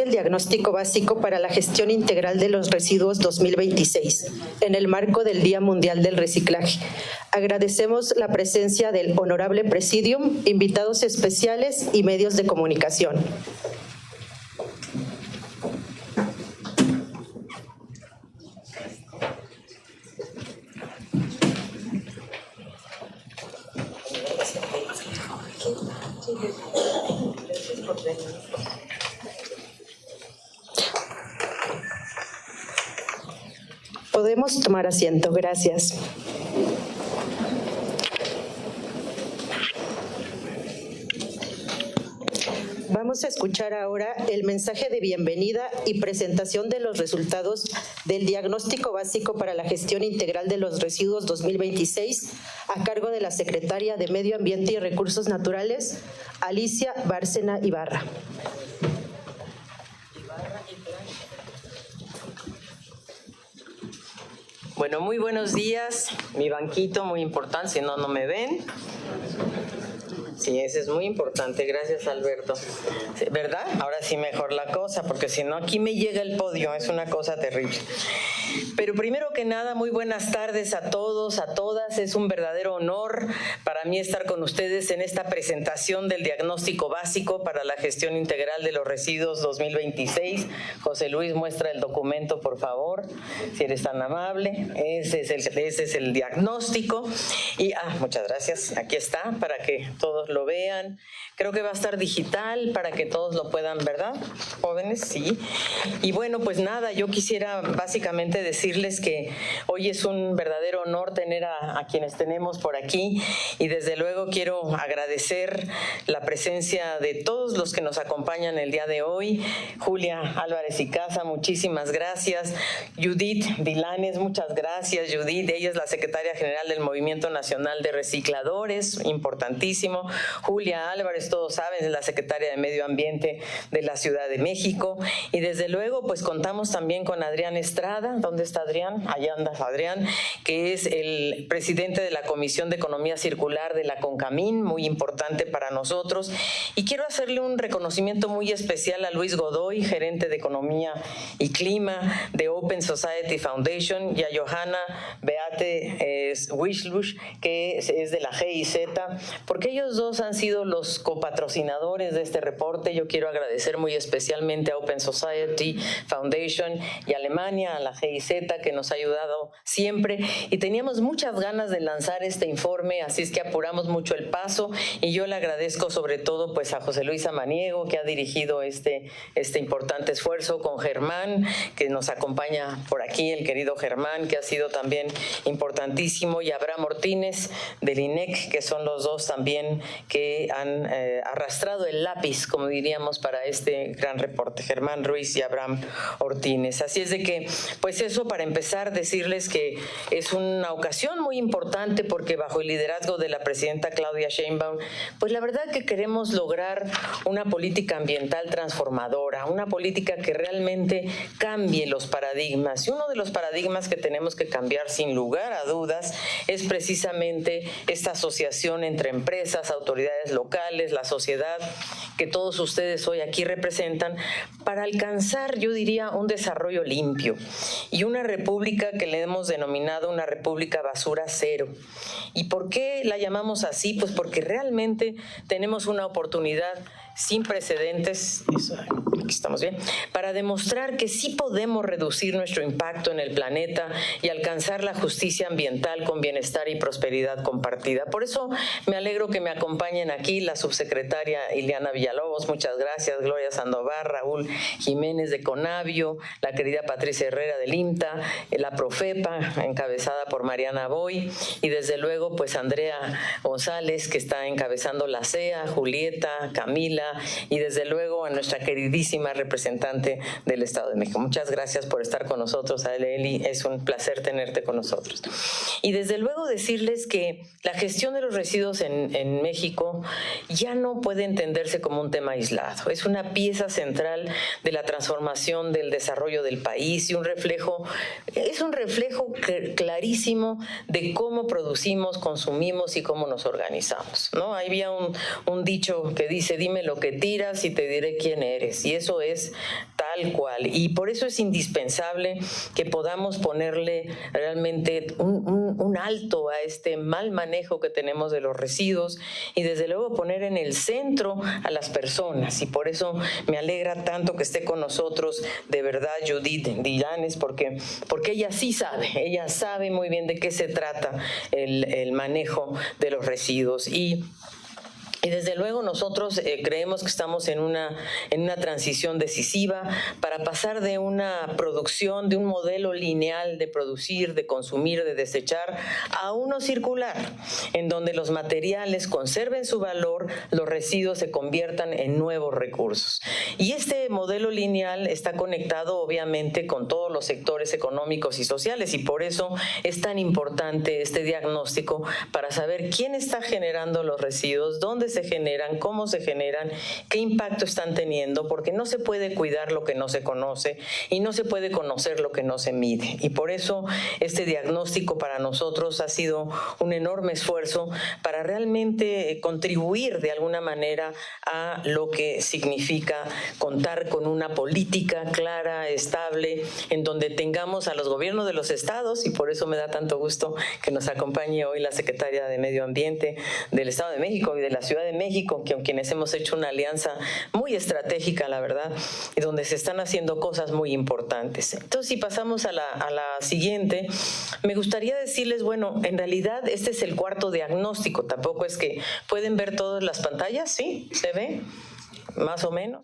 del Diagnóstico Básico para la Gestión Integral de los Residuos 2026, en el marco del Día Mundial del Reciclaje. Agradecemos la presencia del Honorable Presidium, invitados especiales y medios de comunicación. Podemos tomar asiento, gracias. Vamos a escuchar ahora el mensaje de bienvenida y presentación de los resultados del Diagnóstico Básico para la Gestión Integral de los Residuos 2026 a cargo de la Secretaria de Medio Ambiente y Recursos Naturales, Alicia Bárcena Ibarra. Bueno, muy buenos días. Mi banquito muy importante, si no, no me ven. Sí, ese es muy importante. Gracias, Alberto. ¿Verdad? Ahora sí mejor la cosa, porque si no, aquí me llega el podio. Es una cosa terrible. Pero primero que nada, muy buenas tardes a todos, a todas. Es un verdadero honor para mí estar con ustedes en esta presentación del Diagnóstico Básico para la Gestión Integral de los Residuos 2026. José Luis, muestra el documento, por favor, si eres tan amable. Ese es el diagnóstico. Y, muchas gracias. Aquí está, para que todos lo vean. Creo que va a estar digital para que todos lo puedan, ¿verdad, jóvenes? Sí. Y bueno, pues nada, yo quisiera básicamente decirles que hoy es un verdadero honor tener a quienes tenemos por aquí y desde luego quiero agradecer la presencia de todos los que nos acompañan el día de hoy. Julia Álvarez y Casa, muchísimas gracias. Judith Dilanes, muchas gracias, Judith. Ella es la secretaria general del Movimiento Nacional de Recicladores, importantísimo. Julia Álvarez, todos saben, es la secretaria de Medio Ambiente de la Ciudad de México. Y desde luego, pues contamos también con Adrián Estrada. ¿Dónde está Adrián? Allá anda Adrián, que es el presidente de la Comisión de Economía Circular de la CONCAMIN, muy importante para nosotros. Y quiero hacerle un reconocimiento muy especial a Luis Godoy, gerente de Economía y Clima de Open Society Foundation, y a Johanna Beate Wischluch, que es de la GIZ, porque ellos dos han sido los copatrocinadores de este reporte. Yo quiero agradecer muy especialmente a Open Society Foundation y a Alemania, a la GIZ, que nos ha ayudado siempre. Y teníamos muchas ganas de lanzar este informe, así es que apuramos mucho el paso. Y yo le agradezco sobre todo pues a José Luis Samaniego, que ha dirigido este importante esfuerzo, con Germán, que nos acompaña por aquí, el querido Germán, que ha sido también importantísimo, y Abraham Ortínez del INEC, que son los dos también que han arrastrado el lápiz, como diríamos, para este gran reporte, Germán Ruiz y Abraham Ortínez. Así es de que, pues eso, para empezar, decirles que es una ocasión muy importante porque bajo el liderazgo de la presidenta Claudia Sheinbaum, pues la verdad que queremos lograr una política ambiental transformadora, una política que realmente cambie los paradigmas. Y uno de los paradigmas que tenemos que cambiar sin lugar a dudas es precisamente esta asociación entre empresas, autoridades locales, la sociedad, que todos ustedes hoy aquí representan, para alcanzar, yo diría, un desarrollo limpio y una república que le hemos denominado una república basura cero. ¿Y por qué la llamamos así? Pues porque realmente tenemos una oportunidad sin precedentes, aquí estamos bien, para demostrar que sí podemos reducir nuestro impacto en el planeta y alcanzar la justicia ambiental con bienestar y prosperidad compartida. Por eso me alegro que me acompañen aquí la subsecretaria Ileana Villalobos, muchas gracias, Gloria Sandoval, Raúl Jiménez de Conavio, la querida Patricia Herrera del IMTA, la Profepa, encabezada por Mariana Boy, y desde luego pues Andrea González, que está encabezando la CEA, Julieta, Camila, y desde luego a nuestra queridísima representante del Estado de México. Muchas gracias por estar con nosotros, Eli, es un placer tenerte con nosotros. Y desde luego decirles que la gestión de los residuos en México ya no puede entenderse como un tema aislado, es una pieza central de la transformación del desarrollo del país y es un reflejo clarísimo de cómo producimos, consumimos y cómo nos organizamos, ¿no? Había un dicho que dice: dime lo que tiras y te diré quién eres, y eso es tal tal cual. Y por eso es indispensable que podamos ponerle realmente un alto a este mal manejo que tenemos de los residuos y desde luego poner en el centro a las personas. Y por eso me alegra tanto que esté con nosotros de verdad Judith Dillanes, porque ella sí sabe, ella sabe muy bien de qué se trata el manejo de los residuos. Y desde luego nosotros creemos que estamos en una transición decisiva para pasar de una producción, de un modelo lineal de producir, de consumir, de desechar, a uno circular, en donde los materiales conserven su valor, los residuos se conviertan en nuevos recursos. Y este modelo lineal está conectado obviamente con todos los sectores económicos y sociales, y por eso es tan importante este diagnóstico para saber quién está generando los residuos, dónde se generan, cómo se generan, qué impacto están teniendo, porque no se puede cuidar lo que no se conoce y no se puede conocer lo que no se mide. Y por eso este diagnóstico para nosotros ha sido un enorme esfuerzo para realmente contribuir de alguna manera a lo que significa contar con una política clara, estable, en donde tengamos a los gobiernos de los estados, y por eso me da tanto gusto que nos acompañe hoy la secretaria de Medio Ambiente del Estado de México y de la Ciudad de México, con quienes hemos hecho una alianza muy estratégica, la verdad, y donde se están haciendo cosas muy importantes. Entonces, si pasamos a la siguiente, me gustaría decirles, bueno, en realidad este es el cuarto diagnóstico, tampoco es que pueden ver todas las pantallas, ¿sí? ¿Se ve? Más o menos.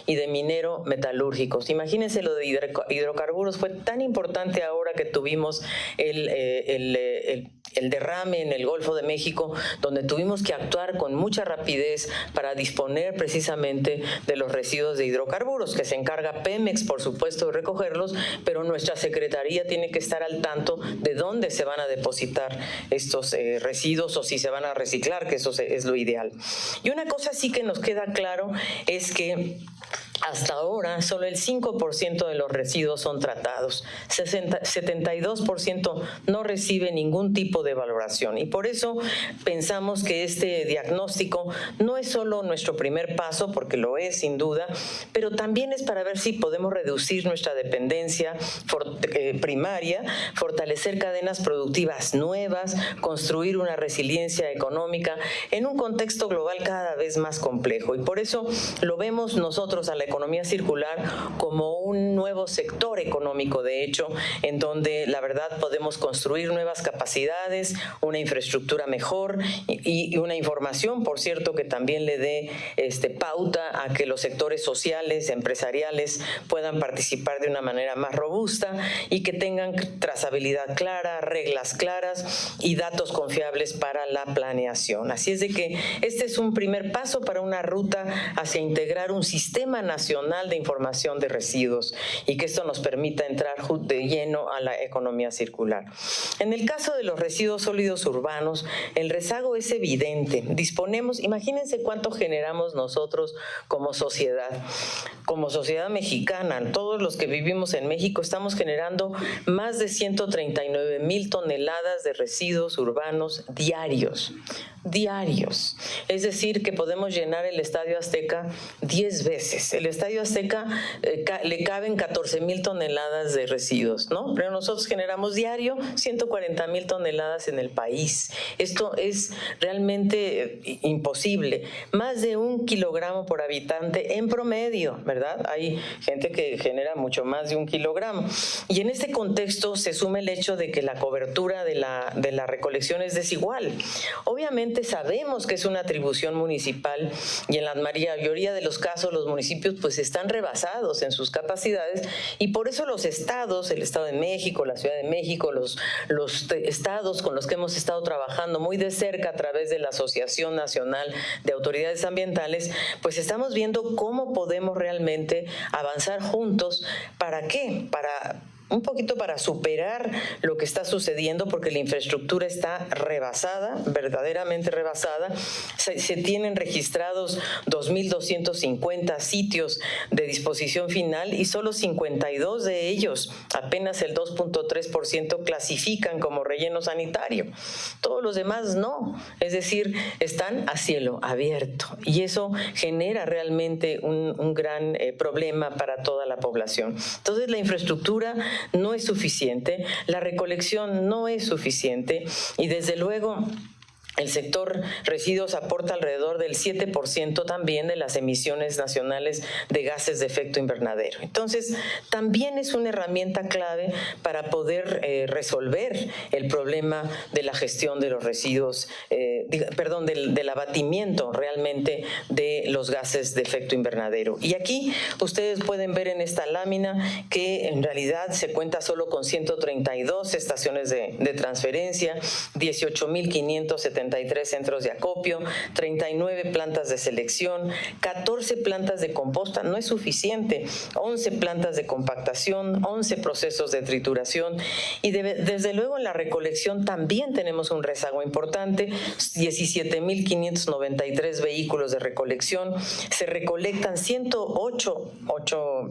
Y de minero metalúrgicos. Imagínense, lo de hidrocarburos fue tan importante ahora que tuvimos el derrame en el Golfo de México, donde tuvimos que actuar con mucha rapidez para disponer precisamente de los residuos de hidrocarburos, que se encarga Pemex, por supuesto, de recogerlos, pero nuestra Secretaría tiene que estar al tanto de dónde se van a depositar estos residuos o si se van a reciclar, que eso es lo ideal. Y una cosa sí que nos queda claro es que hasta ahora solo el 5% de los residuos son tratados, 72% no recibe ningún tipo de valoración, y por eso pensamos que este diagnóstico no es solo nuestro primer paso, porque lo es sin duda, pero también es para ver si podemos reducir nuestra dependencia primaria, fortalecer cadenas productivas nuevas, construir una resiliencia económica en un contexto global cada vez más complejo, y por eso lo vemos nosotros a la economía circular como un nuevo sector económico, de hecho, en donde la verdad podemos construir nuevas capacidades, una infraestructura mejor y una información, por cierto, que también le dé pauta a que los sectores sociales, empresariales puedan participar de una manera más robusta y que tengan trazabilidad clara, reglas claras y datos confiables para la planeación. Así es de que este es un primer paso para una ruta hacia integrar un sistema nacional de información de residuos y que esto nos permita entrar de lleno a la economía circular. En el caso de los residuos sólidos urbanos, el rezago es evidente. Disponemos, imagínense cuánto generamos nosotros como sociedad mexicana. Todos los que vivimos en México estamos generando más de 139,000 toneladas de residuos urbanos diarios. Es decir, que podemos llenar el Estadio Azteca 10 veces. El Estadio Azteca le caben 14,000 toneladas de residuos, ¿no? Pero nosotros generamos diario 140,000 toneladas en el país. Esto es realmente imposible. Más de 1 kilogramo por habitante en promedio, ¿verdad? Hay gente que genera mucho más de 1 kilogramo. Y en este contexto se suma el hecho de que la cobertura de la recolección es desigual. Obviamente sabemos que es una atribución municipal y en la mayoría de los casos los municipios municipios pues están rebasados en sus capacidades, y por eso los estados, el Estado de México, la Ciudad de México, los estados con los que hemos estado trabajando muy de cerca a través de la Asociación Nacional de Autoridades Ambientales, pues estamos viendo cómo podemos realmente avanzar juntos. ¿Para qué? Un poquito para superar lo que está sucediendo, porque la infraestructura está rebasada, verdaderamente rebasada. Se tienen registrados 2.250 sitios de disposición final y solo 52 de ellos, apenas el 2.3%, clasifican como relleno sanitario. Todos los demás no, es decir, están a cielo abierto, y eso genera realmente un gran problema para toda la población. Entonces, la infraestructura no es suficiente, la recolección no es suficiente, y desde luego el sector residuos aporta alrededor del 7% también de las emisiones nacionales de gases de efecto invernadero. Entonces, también es una herramienta clave para poder resolver el problema de la gestión de los residuos, del abatimiento realmente de los gases de efecto invernadero. Y aquí ustedes pueden ver en esta lámina que en realidad se cuenta solo con 132 estaciones de transferencia, 18.573 centros de acopio, 39 plantas de selección, 14 plantas de composta, no es suficiente, 11 plantas de compactación, 11 procesos de trituración, y desde luego en la recolección también tenemos un rezago importante, 17.593 vehículos de recolección, se recolectan 108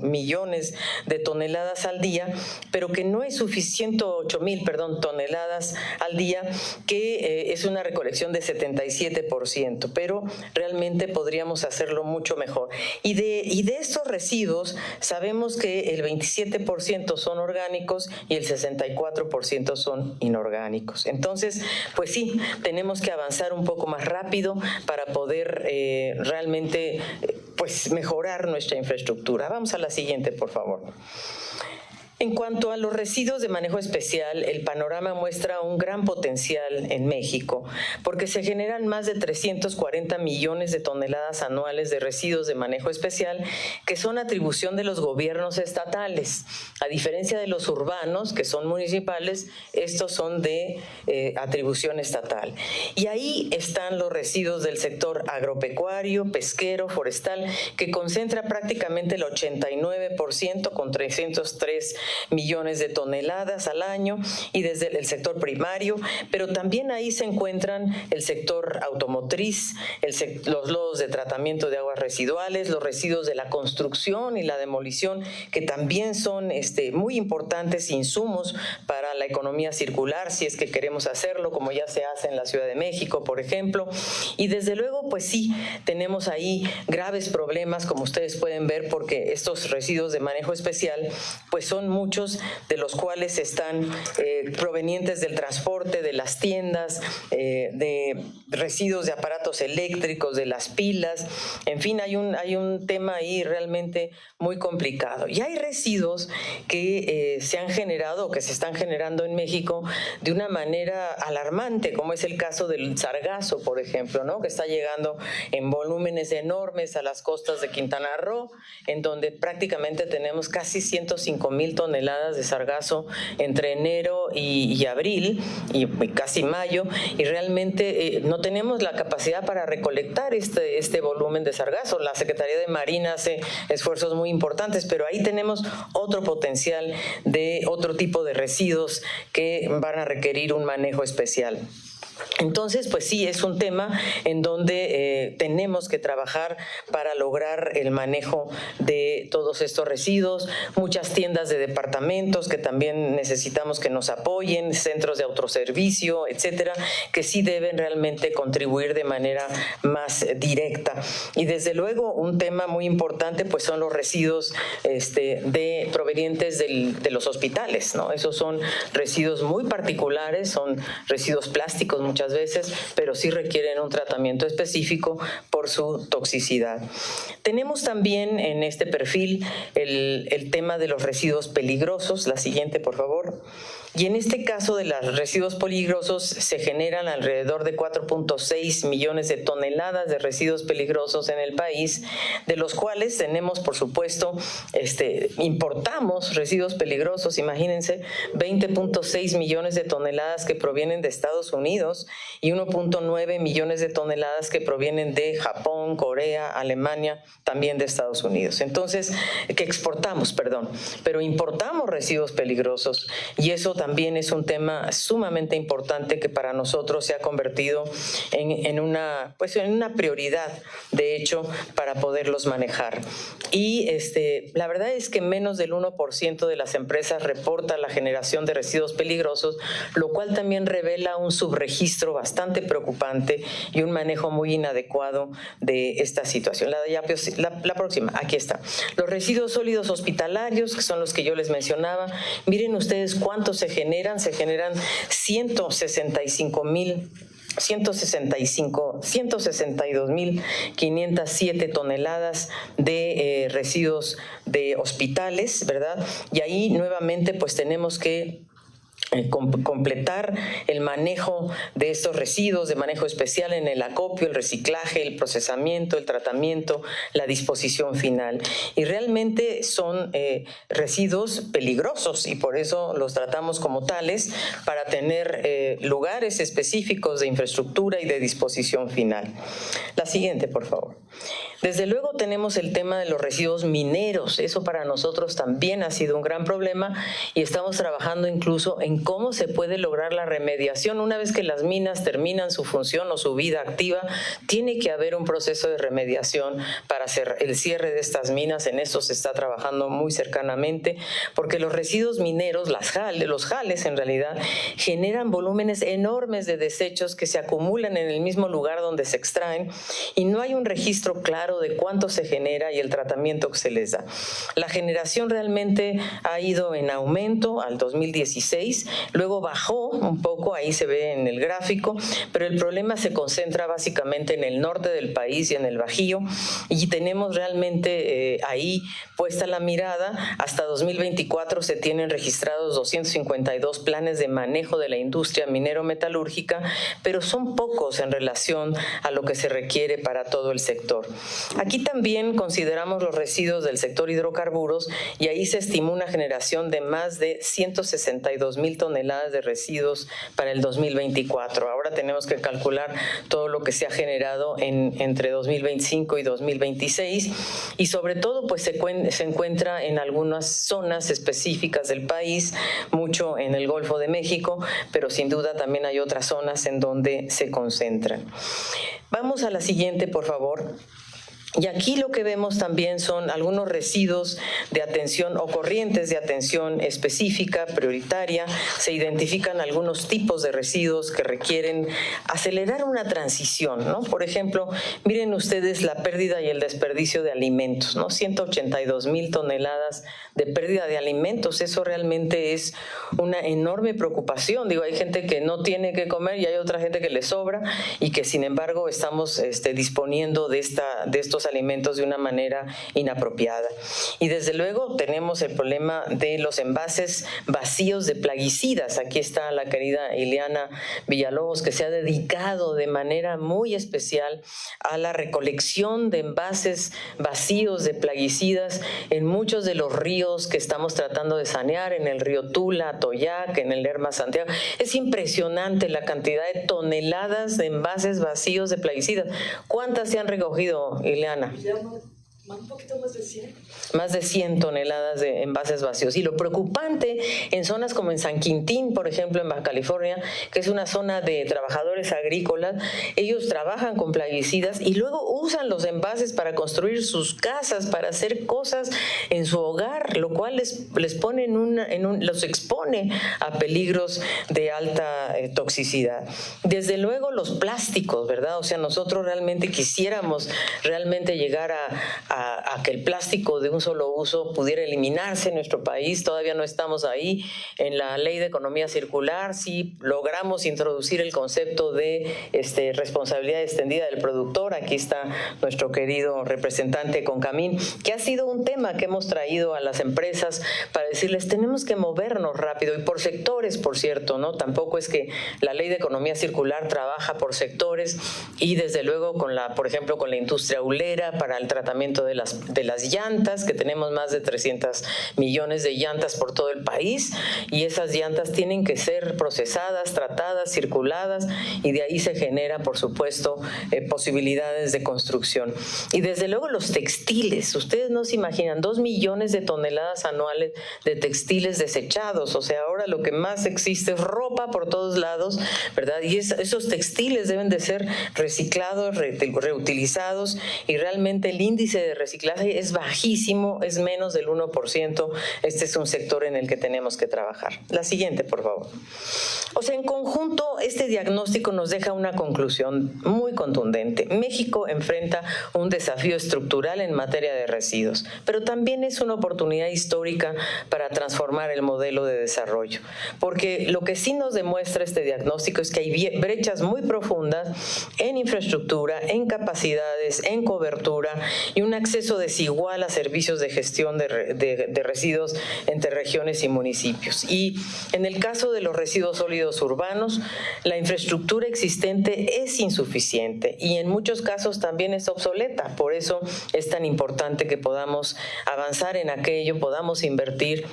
millones de toneladas al día, pero que no es suficiente, 108.000 toneladas al día, que es una recolección de 77%, pero realmente podríamos hacerlo mucho mejor. Y de estos residuos sabemos que el 27% son orgánicos y el 64% son inorgánicos. Entonces, pues sí, tenemos que avanzar un poco más rápido para poder realmente pues mejorar nuestra infraestructura. Vamos a la siguiente, por favor. En cuanto a los residuos de manejo especial, el panorama muestra un gran potencial en México, porque se generan más de 340 millones de toneladas anuales de residuos de manejo especial, que son atribución de los gobiernos estatales. A diferencia de los urbanos, que son municipales, estos son de atribución estatal. Y ahí están los residuos del sector agropecuario, pesquero, forestal, que concentra prácticamente el 89%, con 303 millones de toneladas al año, y desde el sector primario, pero también ahí se encuentran el sector automotriz, los lodos de tratamiento de aguas residuales, los residuos de la construcción y la demolición, que también son muy importantes insumos para la economía circular, si es que queremos hacerlo, como ya se hace en la Ciudad de México, por ejemplo. Y desde luego, pues sí, tenemos ahí graves problemas, como ustedes pueden ver, porque estos residuos de manejo especial, pues son muchos de los cuales están provenientes del transporte, de las tiendas, de residuos de aparatos eléctricos, de las pilas. En fin, hay un tema ahí realmente muy complicado. Y hay residuos que se han generado o que se están generando en México de una manera alarmante, como es el caso del sargazo, por ejemplo, ¿no? Que está llegando en volúmenes enormes a las costas de Quintana Roo, en donde prácticamente tenemos casi 105,000 toneladas de sargazo entre enero y abril y casi mayo, y realmente no tenemos la capacidad para recolectar este volumen de sargazo. La Secretaría de Marina hace esfuerzos muy importantes, pero ahí tenemos otro potencial de otro tipo de residuos que van a requerir un manejo especial. Entonces, pues sí, es un tema en donde tenemos que trabajar para lograr el manejo de todos estos residuos. Muchas tiendas de departamentos que también necesitamos que nos apoyen, centros de autoservicio, etcétera, que sí deben realmente contribuir de manera más directa. Y desde luego un tema muy importante pues son los residuos provenientes de los hospitales, ¿no? Esos son residuos muy particulares, son residuos plásticos muchas veces, pero sí requieren un tratamiento específico por su toxicidad. Tenemos también en este perfil el tema de los residuos peligrosos. La siguiente, por favor. Y en este caso de los residuos peligrosos se generan alrededor de 4.6 millones de toneladas de residuos peligrosos en el país, de los cuales tenemos, por supuesto, importamos residuos peligrosos, imagínense, 20.6 millones de toneladas que provienen de Estados Unidos y 1.9 millones de toneladas que provienen de Japón, Corea, Alemania, también de Estados Unidos. Entonces, que exportamos, perdón, pero importamos residuos peligrosos, y eso también es un tema sumamente importante que para nosotros se ha convertido en una prioridad, de hecho, para poderlos manejar. Y la verdad es que menos del 1% de las empresas reporta la generación de residuos peligrosos, lo cual también revela un subregistro bastante preocupante y un manejo muy inadecuado de esta situación. La próxima, aquí está. Los residuos sólidos hospitalarios, que son los que yo les mencionaba. Miren ustedes cuántos se generan 162.507 toneladas de residuos de hospitales, ¿verdad? Y ahí nuevamente pues tenemos que completar el manejo de estos residuos, de manejo especial en el acopio, el reciclaje, el procesamiento, el tratamiento, la disposición final. Y realmente son residuos peligrosos y por eso los tratamos como tales, para tener lugares específicos de infraestructura y de disposición final. La siguiente, por favor. Desde luego tenemos el tema de los residuos mineros. Eso para nosotros también ha sido un gran problema y estamos trabajando incluso en cómo se puede lograr la remediación. Una vez que las minas terminan su función o su vida activa, tiene que haber un proceso de remediación para hacer el cierre de estas minas. En eso se está trabajando muy cercanamente, porque los residuos mineros, los jales en realidad, generan volúmenes enormes de desechos que se acumulan en el mismo lugar donde se extraen y no hay un registro claro de cuánto se genera y el tratamiento que se les da. La generación realmente ha ido en aumento al 2016, luego bajó un poco, ahí se ve en el gráfico, pero el problema se concentra básicamente en el norte del país y en el Bajío, y tenemos realmente ahí puesta la mirada. Hasta 2024 se tienen registrados 252 planes de manejo de la industria minero-metalúrgica, pero son pocos en relación a lo que se requiere para todo el sector. Aquí también consideramos los residuos del sector hidrocarburos y ahí se estimó una generación de más de 162,000 toneladas de residuos para el 2024. Ahora tenemos que calcular todo lo que se ha generado entre 2025 y 2026 y sobre todo pues se encuentra en algunas zonas específicas del país, mucho en el Golfo de México, pero sin duda también hay otras zonas en donde se concentran. Vamos a la siguiente, por favor. Y aquí lo que vemos también son algunos residuos de atención o corrientes de atención específica, prioritaria. Se identifican algunos tipos de residuos que requieren acelerar una transición, ¿no? Por ejemplo, miren ustedes la pérdida y el desperdicio de alimentos, ¿no? 182,000 toneladas de pérdida de alimentos. Eso realmente es una enorme preocupación. Digo, hay gente que no tiene que comer y hay otra gente que le sobra y que sin embargo estamos disponiendo de estos alimentos de una manera inapropiada. Y desde luego tenemos el problema de los envases vacíos de plaguicidas. Aquí está la querida Ileana Villalobos, que se ha dedicado de manera muy especial a la recolección de envases vacíos de plaguicidas en muchos de los ríos que estamos tratando de sanear, en el río Tula, Toyac, en el Lerma Santiago. Es impresionante la cantidad de toneladas de envases vacíos de plaguicidas. ¿Cuántas se han recogido, Ileana? Un poquito más de 100. Más de 100 toneladas de envases vacíos. Y lo preocupante en zonas como en San Quintín, por ejemplo, en Baja California, que es una zona de trabajadores agrícolas, ellos trabajan con plaguicidas y luego usan los envases para construir sus casas, para hacer cosas en su hogar, lo cual les pone los expone a peligros de alta toxicidad. Desde luego los plásticos, ¿verdad? O sea, nosotros realmente quisiéramos llegar a a que el plástico de un solo uso pudiera eliminarse en nuestro país. Todavía no estamos ahí. En la Ley de Economía Circular sí logramos introducir el concepto de responsabilidad extendida del productor. Aquí está nuestro querido representante Concamín, que ha sido un tema que hemos traído a las empresas para decirles tenemos que movernos rápido y por sectores, por cierto, ¿no? Tampoco es que la Ley de Economía Circular trabaja por sectores y desde luego por ejemplo, con la industria hulera para el tratamiento de las llantas, que tenemos más de 300 millones de llantas por todo el país, y esas llantas tienen que ser procesadas, tratadas, circuladas, y de ahí se genera, por supuesto, posibilidades de construcción. Y desde luego los textiles, ustedes no se imaginan, 2 millones de toneladas anuales de textiles desechados, o sea, ahora lo que más existe es ropa por todos lados, ¿verdad? Y esos textiles deben de ser reciclados, reutilizados, y realmente el índice de reciclaje es bajísimo, es menos del 1%. Este es un sector en el que tenemos que trabajar. La siguiente, por favor. O sea, en conjunto, este diagnóstico nos deja una conclusión muy contundente. México enfrenta un desafío estructural en materia de residuos, pero también es una oportunidad histórica para transformar el modelo de desarrollo, porque lo que sí nos demuestra este diagnóstico es que hay brechas muy profundas en infraestructura, en capacidades, en cobertura y un acceso desigual a servicios de gestión de residuos entre regiones y municipios. Y en el caso de los residuos sólidos urbanos, la infraestructura existente es insuficiente y en muchos casos también es obsoleta. Por eso es tan importante que podamos avanzar en aquello, podamos invertir,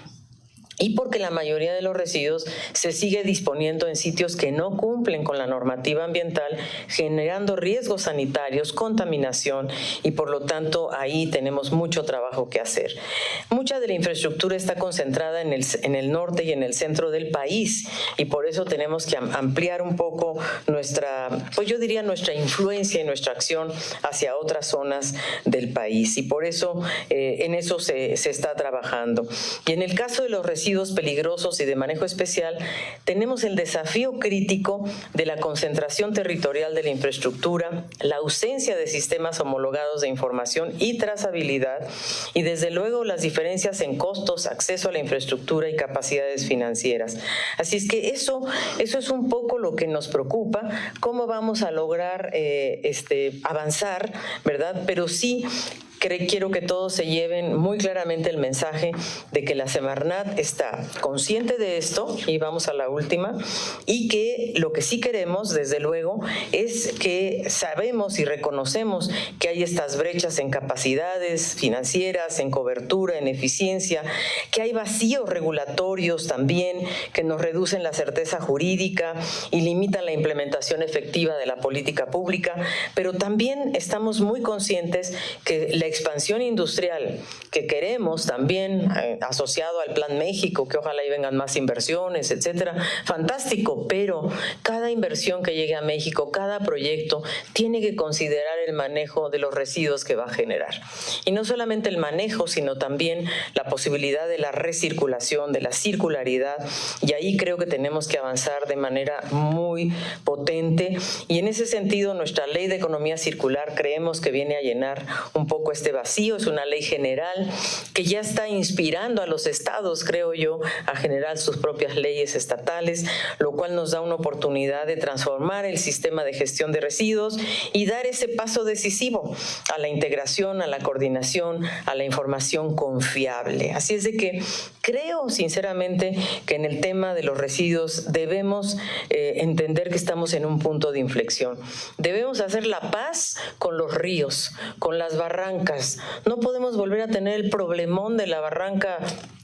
y porque la mayoría de los residuos se sigue disponiendo en sitios que no cumplen con la normativa ambiental, generando riesgos sanitarios, contaminación, y por lo tanto ahí tenemos mucho trabajo que hacer. Mucha de la infraestructura está concentrada en el norte y en el centro del país, y por eso tenemos que ampliar un poco nuestra influencia y nuestra acción hacia otras zonas del país, y por eso en eso se está trabajando. Y en el caso de los residuos peligrosos y de manejo especial, tenemos el desafío crítico de la concentración territorial de la infraestructura, la ausencia de sistemas homologados de información y trazabilidad, y desde luego las diferencias en costos, acceso a la infraestructura y capacidades financieras. Así es que eso es un poco lo que nos preocupa, cómo vamos a lograr avanzar, ¿verdad? Pero sí quiero que todos se lleven muy claramente el mensaje de que la Semarnat está consciente de esto, y vamos a la última, y que lo que sí queremos, desde luego, es que sabemos y reconocemos que hay estas brechas en capacidades financieras, en cobertura, en eficiencia, que hay vacíos regulatorios también que nos reducen la certeza jurídica y limitan la implementación efectiva de la política pública, pero también estamos muy conscientes que la expansión industrial que queremos también asociado al Plan México, que ojalá y vengan más inversiones, etcétera, fantástico, pero cada inversión que llegue a México, cada proyecto tiene que considerar el manejo de los residuos que va a generar. Y no solamente el manejo, sino también la posibilidad de la recirculación, de la circularidad, y ahí creo que tenemos que avanzar de manera muy potente, y en ese sentido nuestra Ley de Economía Circular creemos que viene a llenar un poco este vacío. Es una ley general que ya está inspirando a los estados, creo yo, a generar sus propias leyes estatales, lo cual nos da una oportunidad de transformar el sistema de gestión de residuos y dar ese paso decisivo a la integración, a la coordinación, a la información confiable. Así es de que creo sinceramente que en el tema de los residuos debemos entender que estamos en un punto de inflexión. Debemos hacer la paz con los ríos, con las barrancas. No podemos volver a tener el problemón de la barranca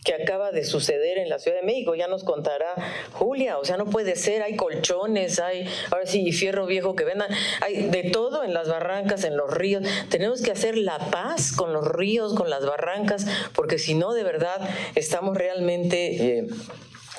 que acaba de suceder en la Ciudad de México. Ya nos contará Julia, o sea, no puede ser, hay colchones, hay, ahora sí, fierro viejo que vendan, hay de todo en las barrancas, en los ríos. Tenemos que hacer la paz con los ríos, con las barrancas, porque si no, de verdad, estamos realmente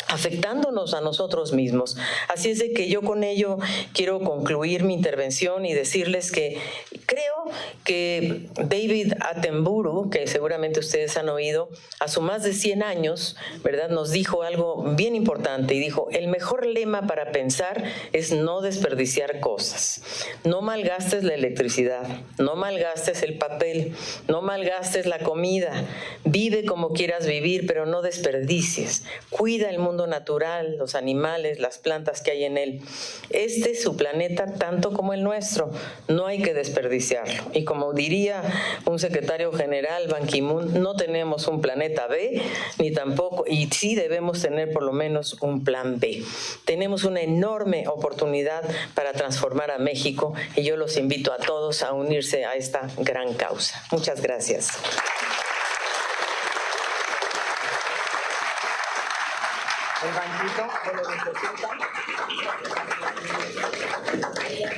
afectándonos a nosotros mismos. Así es de que yo con ello quiero concluir mi intervención y decirles que creo que David Attenborough, que seguramente ustedes han oído, a sus más de 100 años, ¿verdad?, nos dijo algo bien importante y dijo: el mejor lema para pensar es no desperdiciar cosas. No malgastes la electricidad, no malgastes el papel, no malgastes la comida. Vive como quieras vivir, pero no desperdicies. Cuida el mundo natural, los animales, las plantas que hay en él. Este es su planeta tanto como el nuestro. No hay que desperdiciarlo. Y como diría un secretario general, Ban Ki-moon, no tenemos un planeta B, ni tampoco, y sí debemos tener por lo menos un plan B. Tenemos una enorme oportunidad para transformar a México y yo los invito a todos a unirse a esta gran causa. Muchas gracias.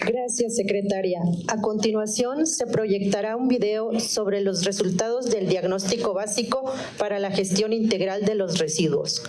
Gracias, secretaria. A continuación, se proyectará un video sobre los resultados del diagnóstico básico para la gestión integral de los residuos.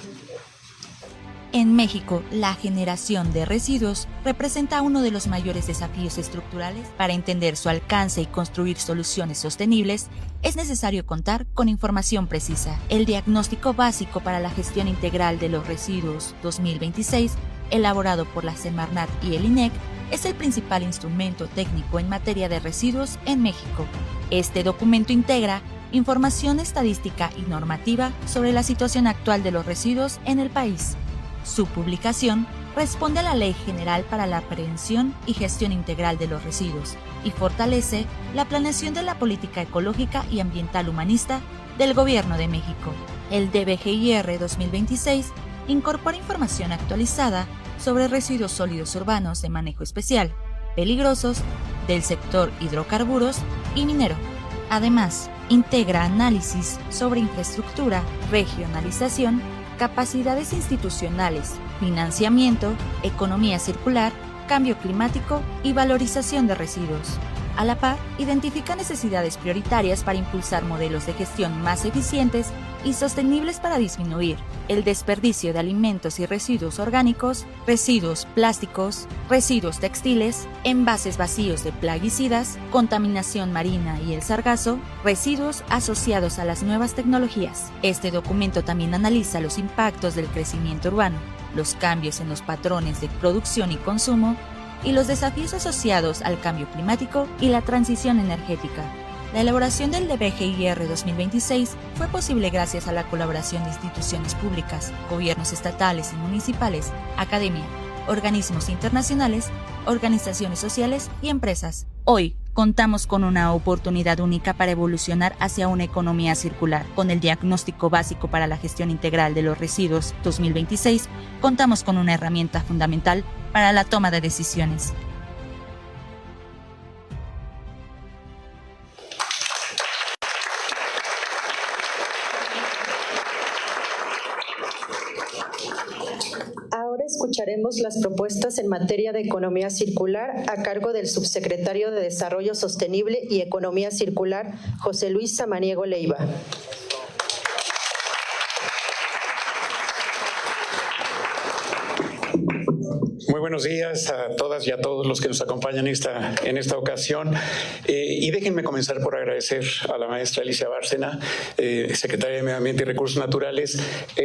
En México, la generación de residuos representa uno de los mayores desafíos estructurales. Para entender su alcance y construir soluciones sostenibles, es necesario contar con información precisa. El Diagnóstico Básico para la Gestión Integral de los Residuos 2026, elaborado por la Semarnat y el INEC, es el principal instrumento técnico en materia de residuos en México. Este documento integra información estadística y normativa sobre la situación actual de los residuos en el país. Su publicación responde a la Ley General para la Prevención y Gestión Integral de los Residuos y fortalece la planeación de la política ecológica y ambiental humanista del Gobierno de México. El DBGIR 2026 incorpora información actualizada sobre residuos sólidos urbanos de manejo especial, peligrosos, del sector hidrocarburos y minero. Además, integra análisis sobre infraestructura, regionalización, capacidades institucionales, financiamiento, economía circular, cambio climático y valorización de residuos. A la par, identifica necesidades prioritarias para impulsar modelos de gestión más eficientes y sostenibles para disminuir el desperdicio de alimentos y residuos orgánicos, residuos plásticos, residuos textiles, envases vacíos de plaguicidas, contaminación marina y el sargazo, residuos asociados a las nuevas tecnologías. Este documento también analiza los impactos del crecimiento urbano, los cambios en los patrones de producción y consumo, y los desafíos asociados al cambio climático y la transición energética. La elaboración del DBGIR 2026 fue posible gracias a la colaboración de instituciones públicas, gobiernos estatales y municipales, academia, organismos internacionales, organizaciones sociales y empresas. Hoy, contamos con una oportunidad única para evolucionar hacia una economía circular. Con el Diagnóstico Básico para la Gestión Integral de los Residuos 2026, contamos con una herramienta fundamental para la toma de decisiones. Ahora escucharemos las propuestas en materia de economía circular a cargo del subsecretario de Desarrollo Sostenible y Economía Circular, José Luis Samaniego Leiva. Muy buenos días a todas y a todos los que nos acompañan en esta ocasión. Y déjenme comenzar por agradecer a la maestra Alicia Bárcena, secretaria de Medio Ambiente y Recursos Naturales,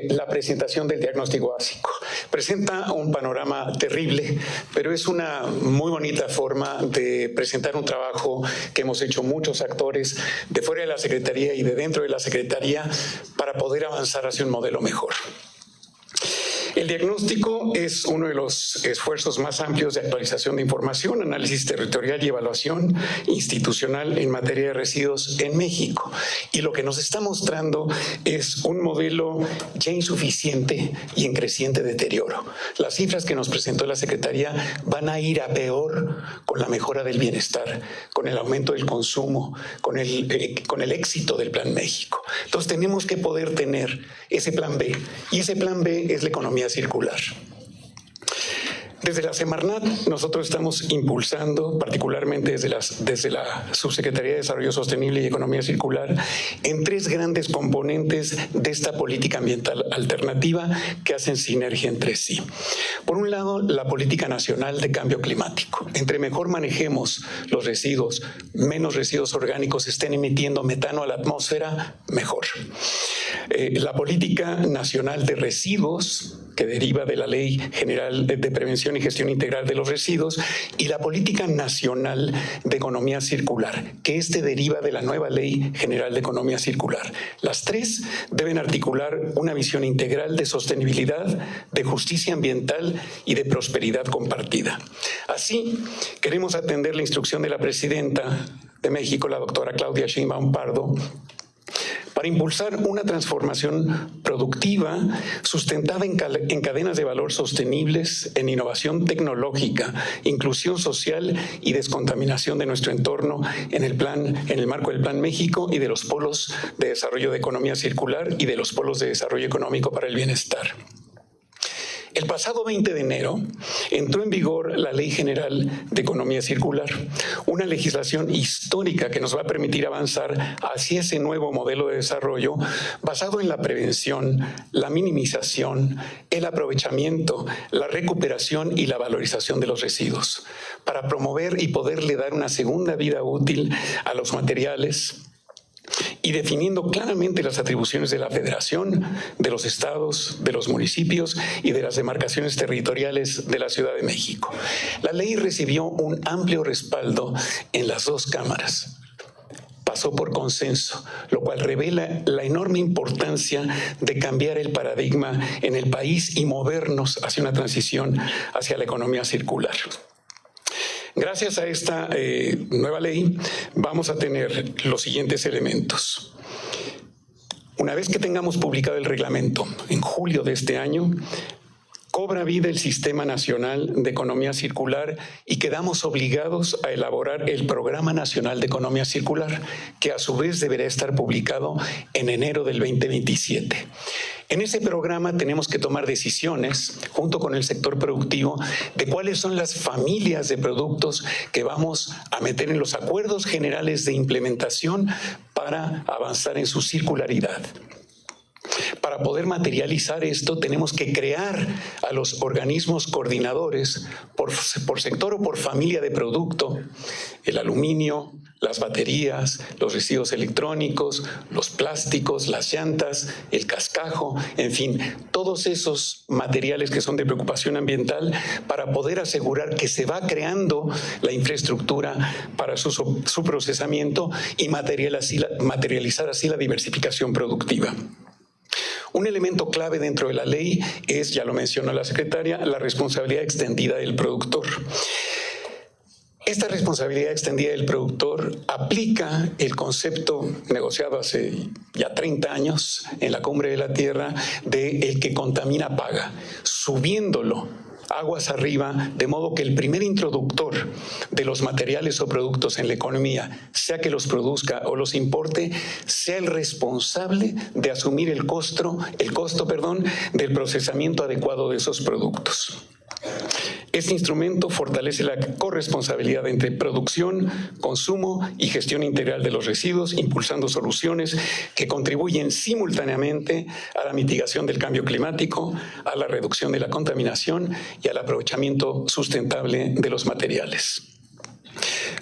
la presentación del diagnóstico básico. Presenta un panorama terrible, pero es una muy bonita forma de presentar un trabajo que hemos hecho muchos actores de fuera de la Secretaría y de dentro de la Secretaría para poder avanzar hacia un modelo mejor. El diagnóstico es uno de los esfuerzos más amplios de actualización de información, análisis territorial y evaluación institucional en materia de residuos en México. Y lo que nos está mostrando es un modelo ya insuficiente y en creciente deterioro. Las cifras que nos presentó la Secretaría van a ir a peor con la mejora del bienestar, con el aumento del consumo, con el éxito del Plan México. Entonces tenemos que poder tener ese plan B, y ese plan B es la economía circular. Desde la Semarnat nosotros estamos impulsando, particularmente desde la Subsecretaría de Desarrollo Sostenible y Economía Circular, en 3 grandes componentes de esta política ambiental alternativa que hacen sinergia entre sí. Por un lado, la política nacional de cambio climático. Entre mejor manejemos los residuos, menos residuos orgánicos estén emitiendo metano a la atmósfera, mejor. La política nacional de residuos, que deriva de la Ley General de Prevención y Gestión Integral de los Residuos, y la política nacional de economía circular, que deriva de la nueva Ley General de Economía Circular. Las 3 deben articular una visión integral de sostenibilidad, de justicia ambiental y de prosperidad compartida. Así, queremos atender la instrucción de la presidenta de México, la doctora Claudia Sheinbaum Pardo, para impulsar una transformación productiva sustentada en cadenas de valor sostenibles, en innovación tecnológica, inclusión social y descontaminación de nuestro entorno en el marco del Plan México y de los polos de desarrollo de economía circular y de los polos de desarrollo económico para el bienestar. El pasado 20 de enero entró en vigor la Ley General de Economía Circular, una legislación histórica que nos va a permitir avanzar hacia ese nuevo modelo de desarrollo basado en la prevención, la minimización, el aprovechamiento, la recuperación y la valorización de los residuos, para promover y poderle dar una segunda vida útil a los materiales, y definiendo claramente las atribuciones de la Federación, de los estados, de los municipios y de las demarcaciones territoriales de la Ciudad de México. La ley recibió un amplio respaldo en las 2 cámaras. Pasó por consenso, lo cual revela la enorme importancia de cambiar el paradigma en el país y movernos hacia una transición hacia la economía circular. Gracias a esta nueva ley vamos a tener los siguientes elementos. Una vez que tengamos publicado el reglamento en julio de este año, cobra vida el Sistema Nacional de Economía Circular y quedamos obligados a elaborar el Programa Nacional de Economía Circular, que a su vez deberá estar publicado en enero del 2027. En ese programa tenemos que tomar decisiones, junto con el sector productivo, de cuáles son las familias de productos que vamos a meter en los acuerdos generales de implementación para avanzar en su circularidad. Para poder materializar esto, tenemos que crear a los organismos coordinadores por sector o por familia de producto: el aluminio, las baterías, los residuos electrónicos, los plásticos, las llantas, el cascajo, en fin, todos esos materiales que son de preocupación ambiental, para poder asegurar que se va creando la infraestructura para su procesamiento y materializar así la diversificación productiva. Un elemento clave dentro de la ley es, ya lo mencionó la secretaria, la responsabilidad extendida del productor. Esta responsabilidad extendida del productor aplica el concepto negociado hace ya 30 años en la Cumbre de la Tierra de el que contamina paga, subiéndolo aguas arriba, de modo que el primer introductor de los materiales o productos en la economía, sea que los produzca o los importe, sea el responsable de asumir el costo del procesamiento adecuado de esos productos. Este instrumento fortalece la corresponsabilidad entre producción, consumo y gestión integral de los residuos, impulsando soluciones que contribuyen simultáneamente a la mitigación del cambio climático, a la reducción de la contaminación y al aprovechamiento sustentable de los materiales.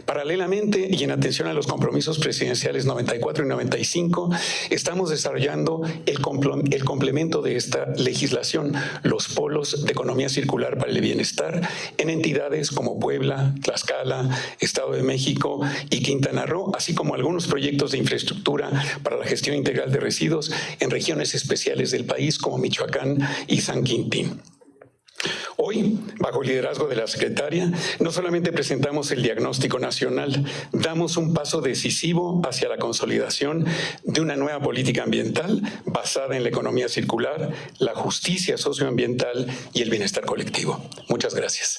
Paralelamente, y en atención a los compromisos presidenciales 94 y 95, estamos desarrollando el complemento de esta legislación, los polos de economía circular para el bienestar, en entidades como Puebla, Tlaxcala, Estado de México y Quintana Roo, así como algunos proyectos de infraestructura para la gestión integral de residuos en regiones especiales del país como Michoacán y San Quintín. Hoy, bajo el liderazgo de la secretaria, no solamente presentamos el diagnóstico nacional, damos un paso decisivo hacia la consolidación de una nueva política ambiental basada en la economía circular, la justicia socioambiental y el bienestar colectivo. Muchas gracias.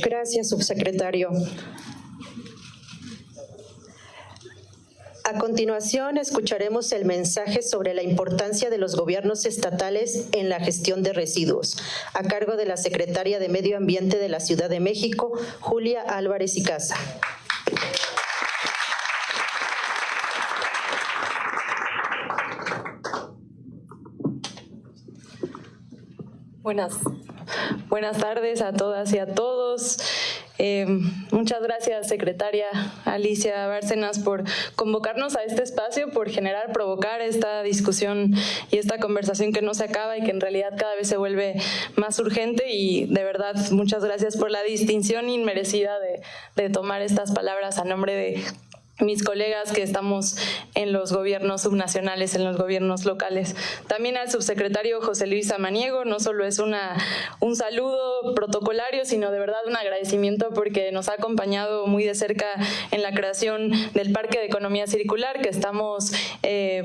Gracias, subsecretario. A continuación, escucharemos el mensaje sobre la importancia de los gobiernos estatales en la gestión de residuos, a cargo de la Secretaria de Medio Ambiente de la Ciudad de México, Julia Álvarez y Casa. Buenas tardes a todas y a todos. Muchas gracias, secretaria Alicia Bárcenas, por convocarnos a este espacio, por provocar esta discusión y esta conversación que no se acaba y que en realidad cada vez se vuelve más urgente, y de verdad muchas gracias por la distinción inmerecida de tomar estas palabras a nombre de mis colegas que estamos en los gobiernos subnacionales, en los gobiernos locales. También al subsecretario José Luis Samaniego, no solo es un saludo protocolario, sino de verdad un agradecimiento porque nos ha acompañado muy de cerca en la creación del Parque de Economía Circular, que estamos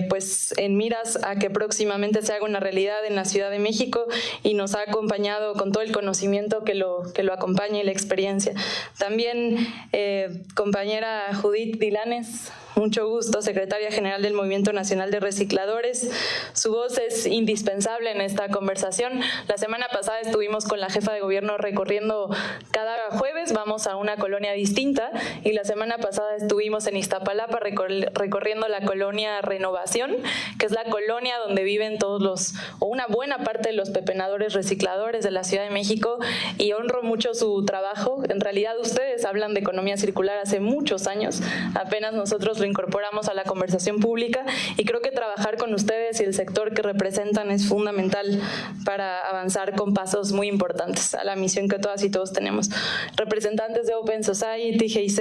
pues en miras a que próximamente se haga una realidad en la Ciudad de México, y nos ha acompañado con todo el conocimiento que lo acompaña y la experiencia. También compañera Judith Dilanes, mucho gusto, secretaria general del Movimiento Nacional de Recicladores. Su voz es indispensable en esta conversación. La semana pasada estuvimos con la jefa de gobierno recorriendo, cada jueves vamos a una colonia distinta, y la semana pasada estuvimos en Iztapalapa recorriendo la colonia Renovación, que es la colonia donde viven una buena parte de los pepenadores recicladores de la Ciudad de México, y honro mucho su trabajo. En realidad ustedes hablan de economía circular hace muchos años, apenas nosotros lo incorporamos a la conversación pública, y creo que trabajar con ustedes y el sector que representan es fundamental para avanzar con pasos muy importantes a la misión que todas y todos tenemos. Representantes de Open Society, GIZ,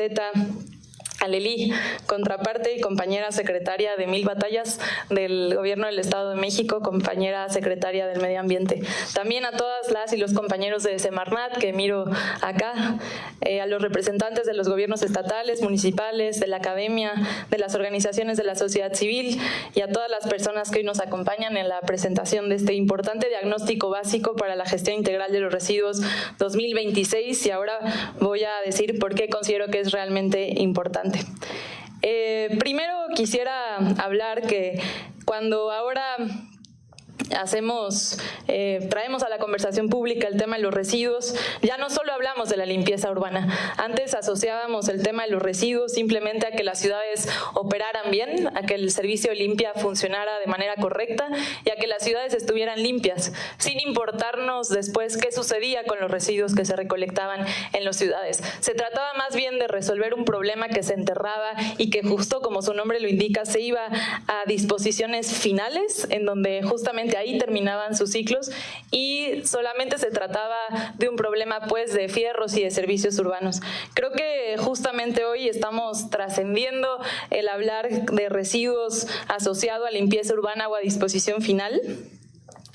Alelí, contraparte y compañera secretaria de Mil Batallas del Gobierno del Estado de México, compañera secretaria del Medio Ambiente. También a todas las y los compañeros de Semarnat que miro acá, a los representantes de los gobiernos estatales, municipales, de la academia, de las organizaciones de la sociedad civil, y a todas las personas que hoy nos acompañan en la presentación de este importante diagnóstico básico para la gestión integral de los residuos 2026, y ahora voy a decir por qué considero que es realmente importante. Primero quisiera hablar que cuando ahora traemos a la conversación pública el tema de los residuos, ya no solo hablamos de la limpieza urbana. Antes asociábamos el tema de los residuos simplemente a que las ciudades operaran bien, a que el servicio de limpia funcionara de manera correcta y a que las ciudades estuvieran limpias, sin importarnos después qué sucedía con los residuos que se recolectaban en las ciudades. Se trataba más bien de resolver un problema que se enterraba y que, justo como su nombre lo indica, se iba a disposiciones finales, en donde justamente ahí terminaban sus ciclos, y solamente se trataba de un problema pues de fierros y de servicios urbanos. Creo que justamente hoy estamos trascendiendo el hablar de residuos asociado a limpieza urbana o a disposición final.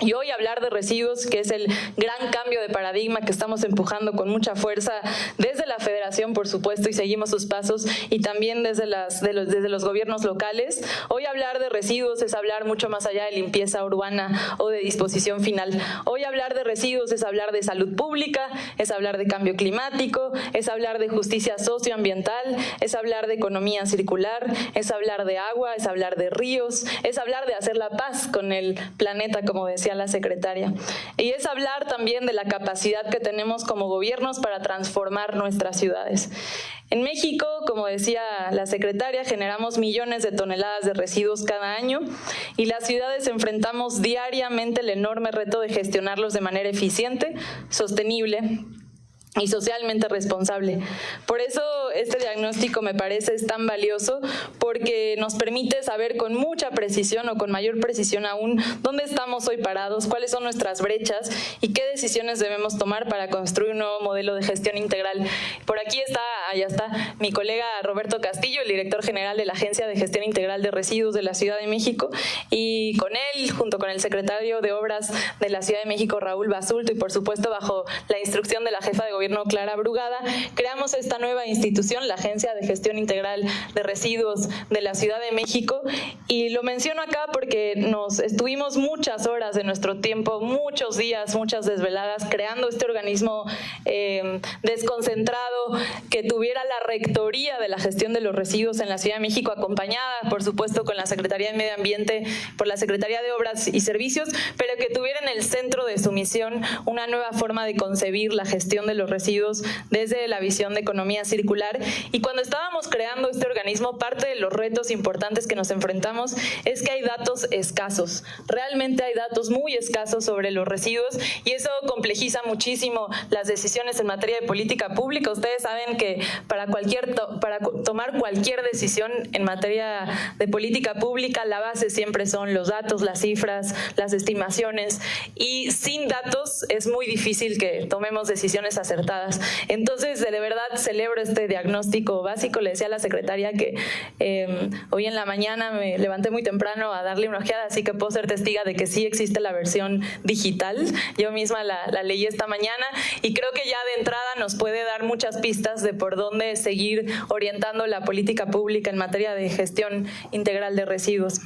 Y hoy hablar de residuos, que es el gran cambio de paradigma que estamos empujando con mucha fuerza desde la Federación, por supuesto, y seguimos sus pasos, y también desde los gobiernos locales. Hoy hablar de residuos es hablar mucho más allá de limpieza urbana o de disposición final. Hoy hablar de residuos es hablar de salud pública, es hablar de cambio climático, es hablar de justicia socioambiental, es hablar de economía circular, es hablar de agua, es hablar de ríos, es hablar de hacer la paz con el planeta, como decía la secretaria. Y es hablar también de la capacidad que tenemos como gobiernos para transformar nuestras ciudades. En México, como decía la secretaria, generamos millones de toneladas de residuos cada año, y las ciudades enfrentamos diariamente el enorme reto de gestionarlos de manera eficiente, sostenible y socialmente responsable. Por eso este diagnóstico me parece es tan valioso, porque nos permite saber con mucha precisión, o con mayor precisión aún, dónde estamos hoy parados, cuáles son nuestras brechas y qué decisiones debemos tomar para construir un nuevo modelo de gestión integral. Por aquí está, allá está, mi colega Roberto Castillo, el director general de la Agencia de Gestión Integral de Residuos de la Ciudad de México, y con él, junto con el secretario de Obras de la Ciudad de México, Raúl Basulto, y por supuesto bajo la instrucción de la jefa de gobierno Clara Brugada, creamos esta nueva institución, la Agencia de Gestión Integral de Residuos de la Ciudad de México, y lo menciono acá porque nos estuvimos muchas horas de nuestro tiempo, muchos días, muchas desveladas, creando este organismo desconcentrado que tuviera la rectoría de la gestión de los residuos en la Ciudad de México, acompañada, por supuesto, con la Secretaría de Medio Ambiente, por la Secretaría de Obras y Servicios, pero que tuviera en el centro de su misión una nueva forma de concebir la gestión de los residuos desde la visión de economía circular. Y cuando estábamos creando este organismo, parte de los retos importantes que nos enfrentamos es que hay datos escasos. Realmente hay datos muy escasos sobre los residuos y eso complejiza muchísimo las decisiones en materia de política pública. Ustedes saben que para tomar cualquier decisión en materia de política pública, la base siempre son los datos, las cifras, las estimaciones, y sin datos es muy difícil que tomemos decisiones acertadas. Entonces, de verdad celebro este diagnóstico básico. Le decía a la secretaria que hoy en la mañana me levanté muy temprano a darle una ojeada, así que puedo ser testiga de que sí existe la versión digital. Yo misma la leí esta mañana y creo que ya de entrada nos puede dar muchas pistas de por dónde seguir orientando la política pública en materia de gestión integral de residuos.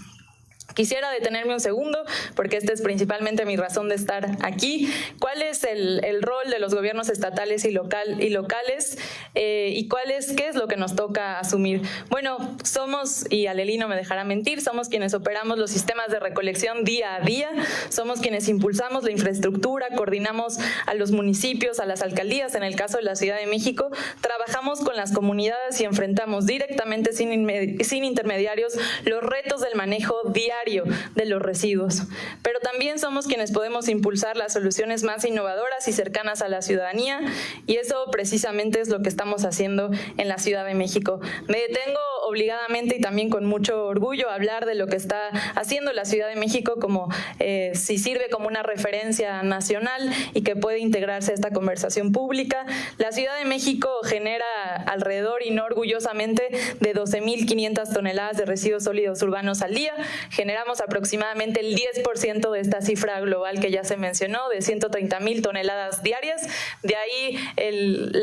Quisiera detenerme un segundo, porque esta es principalmente mi razón de estar aquí. ¿Cuál es el rol de los gobiernos estatales y locales? ¿Y qué es lo que nos toca asumir? Bueno, somos, y Aleli no me dejará mentir, somos quienes operamos los sistemas de recolección día a día, somos quienes impulsamos la infraestructura, coordinamos a los municipios, a las alcaldías, en el caso de la Ciudad de México, trabajamos con las comunidades y enfrentamos directamente, sin intermediarios, los retos del manejo diario de los residuos. Pero también somos quienes podemos impulsar las soluciones más innovadoras y cercanas a la ciudadanía, y eso precisamente es lo que estamos haciendo en la Ciudad de México. Me detengo obligadamente y también con mucho orgullo a hablar de lo que está haciendo la Ciudad de México, como si sirve como una referencia nacional y que puede integrarse a esta conversación pública. La Ciudad de México genera alrededor, y no orgullosamente, de 12.500 toneladas de residuos sólidos urbanos al día. Generamos aproximadamente el 10% de esta cifra global que ya se mencionó, de 130.000 toneladas diarias. De ahí el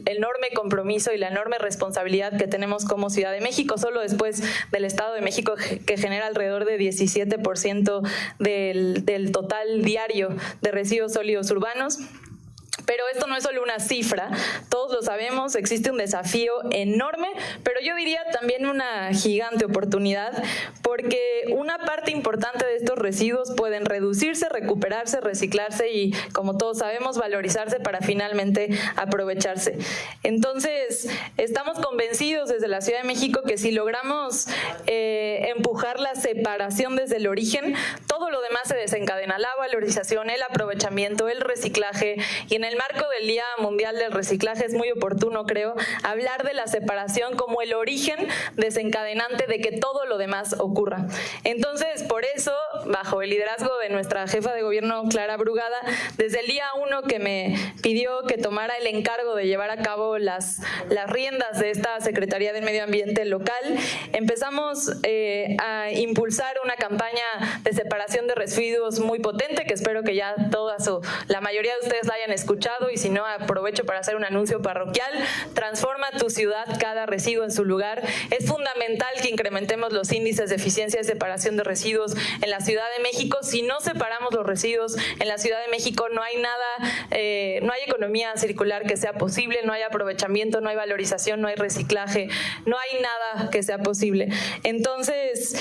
enorme compromiso y la enorme responsabilidad que tenemos como Ciudad de México, solo después del Estado de México, que genera alrededor de 17% del total diario de residuos sólidos urbanos. Pero esto no es solo una cifra, todos lo sabemos, existe un desafío enorme, pero yo diría también una gigante oportunidad, porque una parte importante de estos residuos pueden reducirse, recuperarse, reciclarse y, como todos sabemos, valorizarse para finalmente aprovecharse. Entonces, estamos convencidos desde la Ciudad de México que si logramos empujar la separación desde el origen, todo lo demás se desencadena: la valorización, el aprovechamiento, el reciclaje. Y en el marco del Día Mundial del Reciclaje es muy oportuno, creo, hablar de la separación como el origen desencadenante de que todo lo demás ocurra. Entonces, por eso, bajo el liderazgo de nuestra jefa de gobierno, Clara Brugada, desde el día 1 que me pidió que tomara el encargo de llevar a cabo las riendas de esta Secretaría de Medio Ambiente local, empezamos a impulsar una campaña de separación de residuos muy potente, que espero que ya la mayoría de ustedes la hayan escuchado, y si no, aprovecho para hacer un anuncio parroquial. Transforma tu ciudad, cada residuo en su lugar. Es fundamental que incrementemos los índices de eficiencia de separación de residuos en la Ciudad de México. Si no separamos los residuos en la Ciudad de México, no hay nada, no hay economía circular que sea posible, no hay aprovechamiento, no hay valorización, no hay reciclaje, no hay nada que sea posible. Entonces,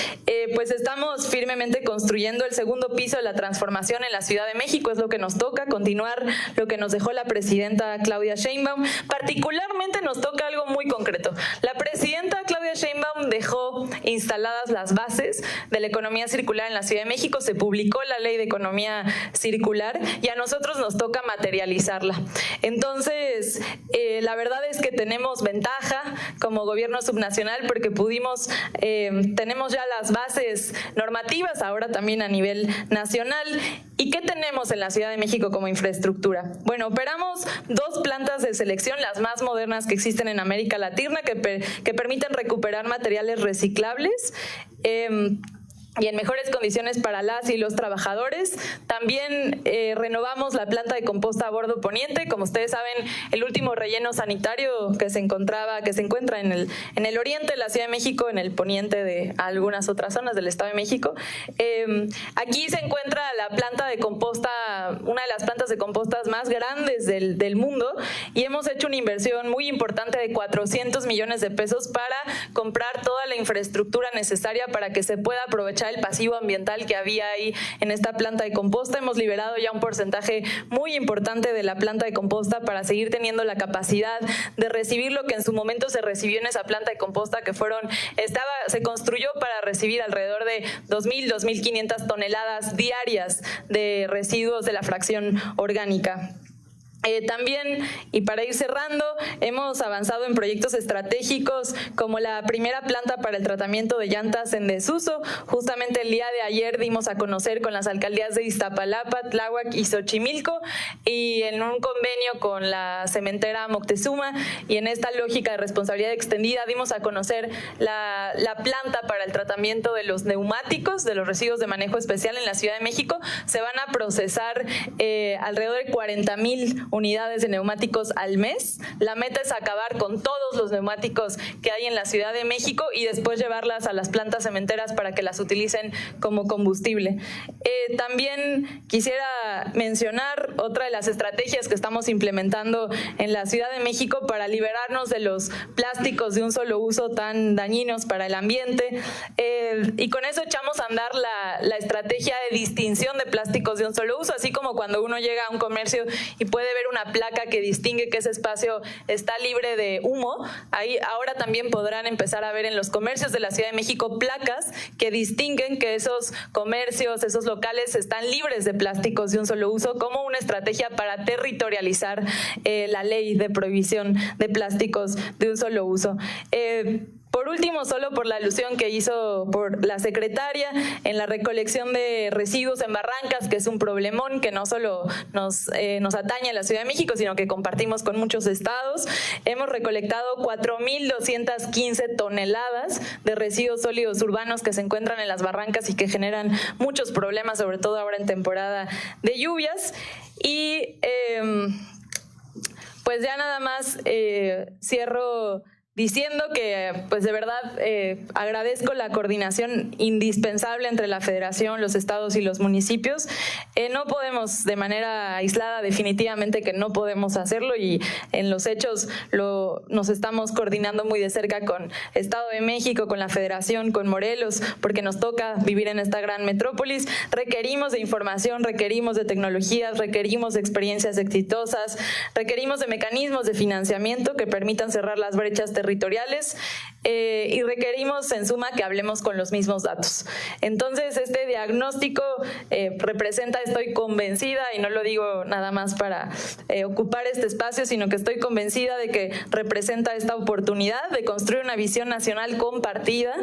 pues estamos firmemente construyendo el segundo piso de la transformación en la Ciudad de México. Es lo que nos toca, continuar lo que nos dejó la presidenta Claudia Sheinbaum. Particularmente nos toca algo muy concreto. La presidenta Claudia Sheinbaum dejó instaladas las bases de la economía circular en la Ciudad de México, se publicó la Ley de Economía Circular y a nosotros nos toca materializarla. Entonces, la verdad es que tenemos ventaja como gobierno subnacional porque tenemos ya las bases normativas, ahora también a nivel nacional. ¿Y qué tenemos en la Ciudad de México como infraestructura? Bueno, operamos 2 plantas de selección, las más modernas que existen en América Latina, que permiten recuperar materiales reciclables. y en mejores condiciones para las y los trabajadores. También renovamos la planta de composta a Bordo Poniente. Como ustedes saben, el último relleno sanitario que se encuentra en el oriente de la Ciudad de México, en el poniente de algunas otras zonas del Estado de México. Aquí se encuentra la planta de composta, una de las plantas de compostas más grandes del mundo, y hemos hecho una inversión muy importante de 400 millones de pesos para comprar toda la infraestructura necesaria para que se pueda aprovechar el pasivo ambiental que había ahí en esta planta de composta. Hemos liberado ya un porcentaje muy importante de la planta de composta para seguir teniendo la capacidad de recibir lo que en su momento se recibió en esa planta de composta, que se construyó para recibir alrededor de 2.000, 2.500 toneladas diarias de residuos de la fracción orgánica. También, y para ir cerrando, hemos avanzado en proyectos estratégicos como la primera planta para el tratamiento de llantas en desuso. Justamente el día de ayer dimos a conocer con las alcaldías de Iztapalapa, Tláhuac y Xochimilco, y en un convenio con la cementera Moctezuma, y en esta lógica de responsabilidad extendida dimos a conocer la planta para el tratamiento de los neumáticos, de los residuos de manejo especial en la Ciudad de México. Se van a procesar alrededor de 40,000 unidades de neumáticos al mes. La meta es acabar con todos los neumáticos que hay en la Ciudad de México y después llevarlas a las plantas cementeras para que las utilicen como combustible. También quisiera mencionar otra de las estrategias que estamos implementando en la Ciudad de México para liberarnos de los plásticos de un solo uso tan dañinos para el ambiente, y con eso echamos a andar la estrategia de distinción de plásticos de un solo uso, así como cuando uno llega a un comercio y puede ver una placa que distingue que ese espacio está libre de humo. Ahí ahora también podrán empezar a ver en los comercios de la Ciudad de México placas que distinguen que esos comercios, esos locales están libres de plásticos de un solo uso, como una estrategia para territorializar la ley de prohibición de plásticos de un solo uso. Por último, solo por la alusión que hizo por la secretaria en la recolección de residuos en barrancas, que es un problemón que no solo nos atañe a la Ciudad de México, sino que compartimos con muchos estados. Hemos recolectado 4.215 toneladas de residuos sólidos urbanos que se encuentran en las barrancas y que generan muchos problemas, sobre todo ahora en temporada de lluvias. Y pues ya nada más cierro diciendo que pues de verdad agradezco la coordinación indispensable entre la Federación, los estados y los municipios. No podemos de manera aislada, definitivamente que no podemos hacerlo, y en los hechos nos estamos coordinando muy de cerca con Estado de México, con la Federación, con Morelos, porque nos toca vivir en esta gran metrópolis. Requerimos de información, requerimos de tecnologías, requerimos de experiencias exitosas, requerimos de mecanismos de financiamiento que permitan cerrar las brechas territoriales, y requerimos en suma que hablemos con los mismos datos. Entonces este diagnóstico representa, estoy convencida, y no lo digo nada más para ocupar este espacio, sino que estoy convencida de que representa esta oportunidad de construir una visión nacional compartida,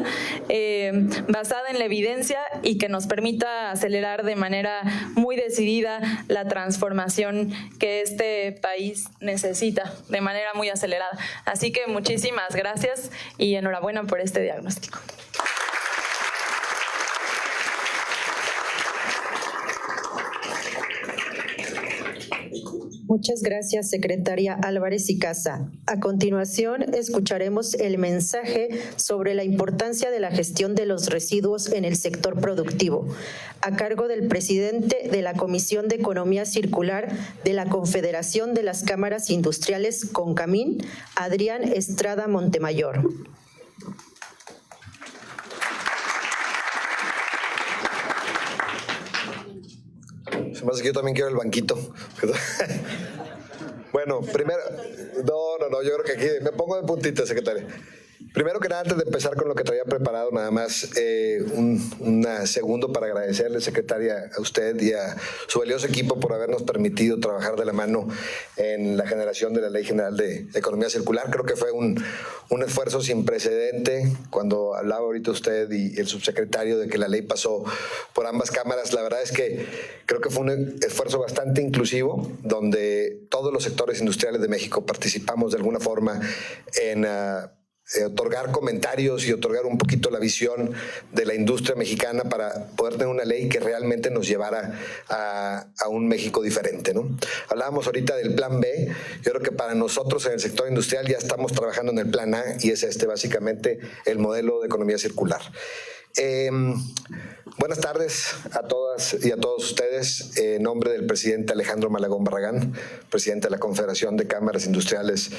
basada en la evidencia, y que nos permita acelerar de manera muy decidida la transformación que este país necesita de manera muy acelerada. Así que muchísimas gracias y enhorabuena por este diagnóstico. Muchas gracias, secretaria Álvarez y Casa. A continuación, escucharemos el mensaje sobre la importancia de la gestión de los residuos en el sector productivo, a cargo del presidente de la Comisión de Economía Circular de la Confederación de las Cámaras Industriales CONCAMIN, Adrián Estrada Montemayor. Se me hace que yo también quiero el banquito. Bueno, primero, no, yo creo que aquí me pongo de puntita, secretaria. Primero que nada, antes de empezar con lo que traía preparado, nada más un segundo para agradecerle, secretaria, a usted y a su valioso equipo por habernos permitido trabajar de la mano en la generación de la Ley General de Economía Circular. Creo que fue un esfuerzo sin precedente. Cuando hablaba ahorita usted y el subsecretario de que la ley pasó por ambas cámaras, la verdad es que creo que fue un esfuerzo bastante inclusivo, donde todos los sectores industriales de México participamos de alguna forma en otorgar comentarios y otorgar un poquito la visión de la industria mexicana para poder tener una ley que realmente nos llevara a un México diferente, ¿no? Hablábamos ahorita del plan B. Yo creo que para nosotros en el sector industrial ya estamos trabajando en el plan A, y es básicamente el modelo de economía circular. Buenas tardes a todas y a todos ustedes. En nombre del presidente Alejandro Malagón Barragán, presidente de la Confederación de Cámaras Industriales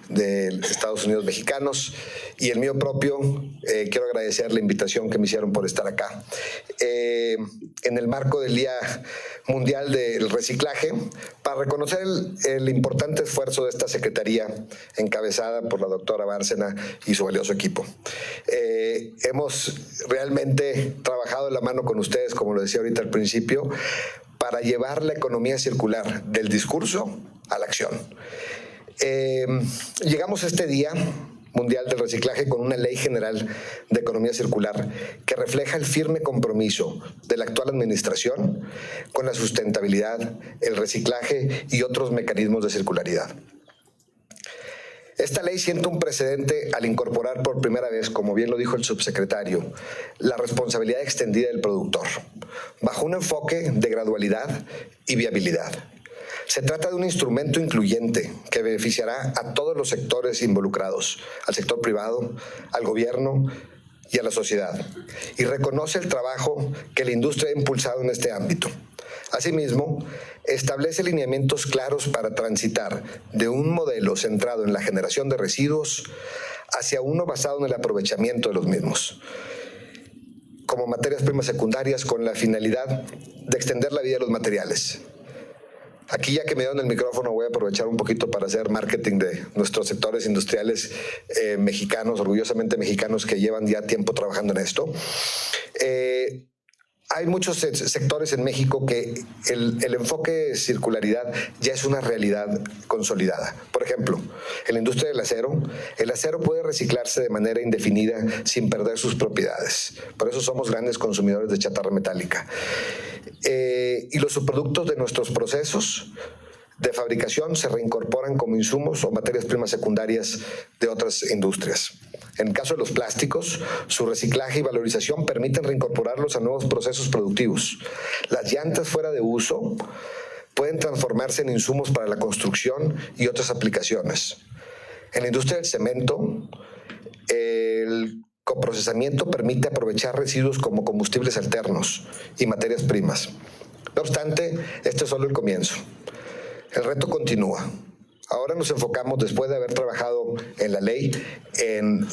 de Estados Unidos Mexicanos, y el mío propio, quiero agradecer la invitación que me hicieron por estar acá. En el marco del Día Mundial del Reciclaje, para reconocer el importante esfuerzo de esta Secretaría, encabezada por la doctora Bárcena y su valioso equipo. Hemos realmente trabajado de la mano con ustedes, como lo decía ahorita al principio, para llevar la economía circular del discurso a la acción. Llegamos a este Día Mundial del Reciclaje con una Ley General de Economía Circular que refleja el firme compromiso de la actual administración con la sustentabilidad, el reciclaje y otros mecanismos de circularidad. Esta ley sienta un precedente al incorporar por primera vez, como bien lo dijo el subsecretario, la responsabilidad extendida del productor, bajo un enfoque de gradualidad y viabilidad. Se trata de un instrumento incluyente que beneficiará a todos los sectores involucrados, al sector privado, al gobierno y a la sociedad, y reconoce el trabajo que la industria ha impulsado en este ámbito. Asimismo, establece lineamientos claros para transitar de un modelo centrado en la generación de residuos hacia uno basado en el aprovechamiento de los mismos, como materias primas secundarias, con la finalidad de extender la vida de los materiales. Aquí, ya que me dieron el micrófono, voy a aprovechar un poquito para hacer marketing de nuestros sectores industriales mexicanos, orgullosamente mexicanos, que llevan ya tiempo trabajando en esto. Hay muchos sectores en México que el enfoque de circularidad ya es una realidad consolidada. Por ejemplo, en la industria del acero, el acero puede reciclarse de manera indefinida sin perder sus propiedades. Por eso somos grandes consumidores de chatarra metálica. Y los subproductos de nuestros procesos de fabricación se reincorporan como insumos o materias primas secundarias de otras industrias. En el caso de los plásticos, su reciclaje y valorización permiten reincorporarlos a nuevos procesos productivos. Las llantas fuera de uso pueden transformarse en insumos para la construcción y otras aplicaciones. En la industria del cemento, el coprocesamiento permite aprovechar residuos como combustibles alternos y materias primas. No obstante, este es solo el comienzo. El reto continúa. Ahora nos enfocamos, después de haber trabajado en la ley, en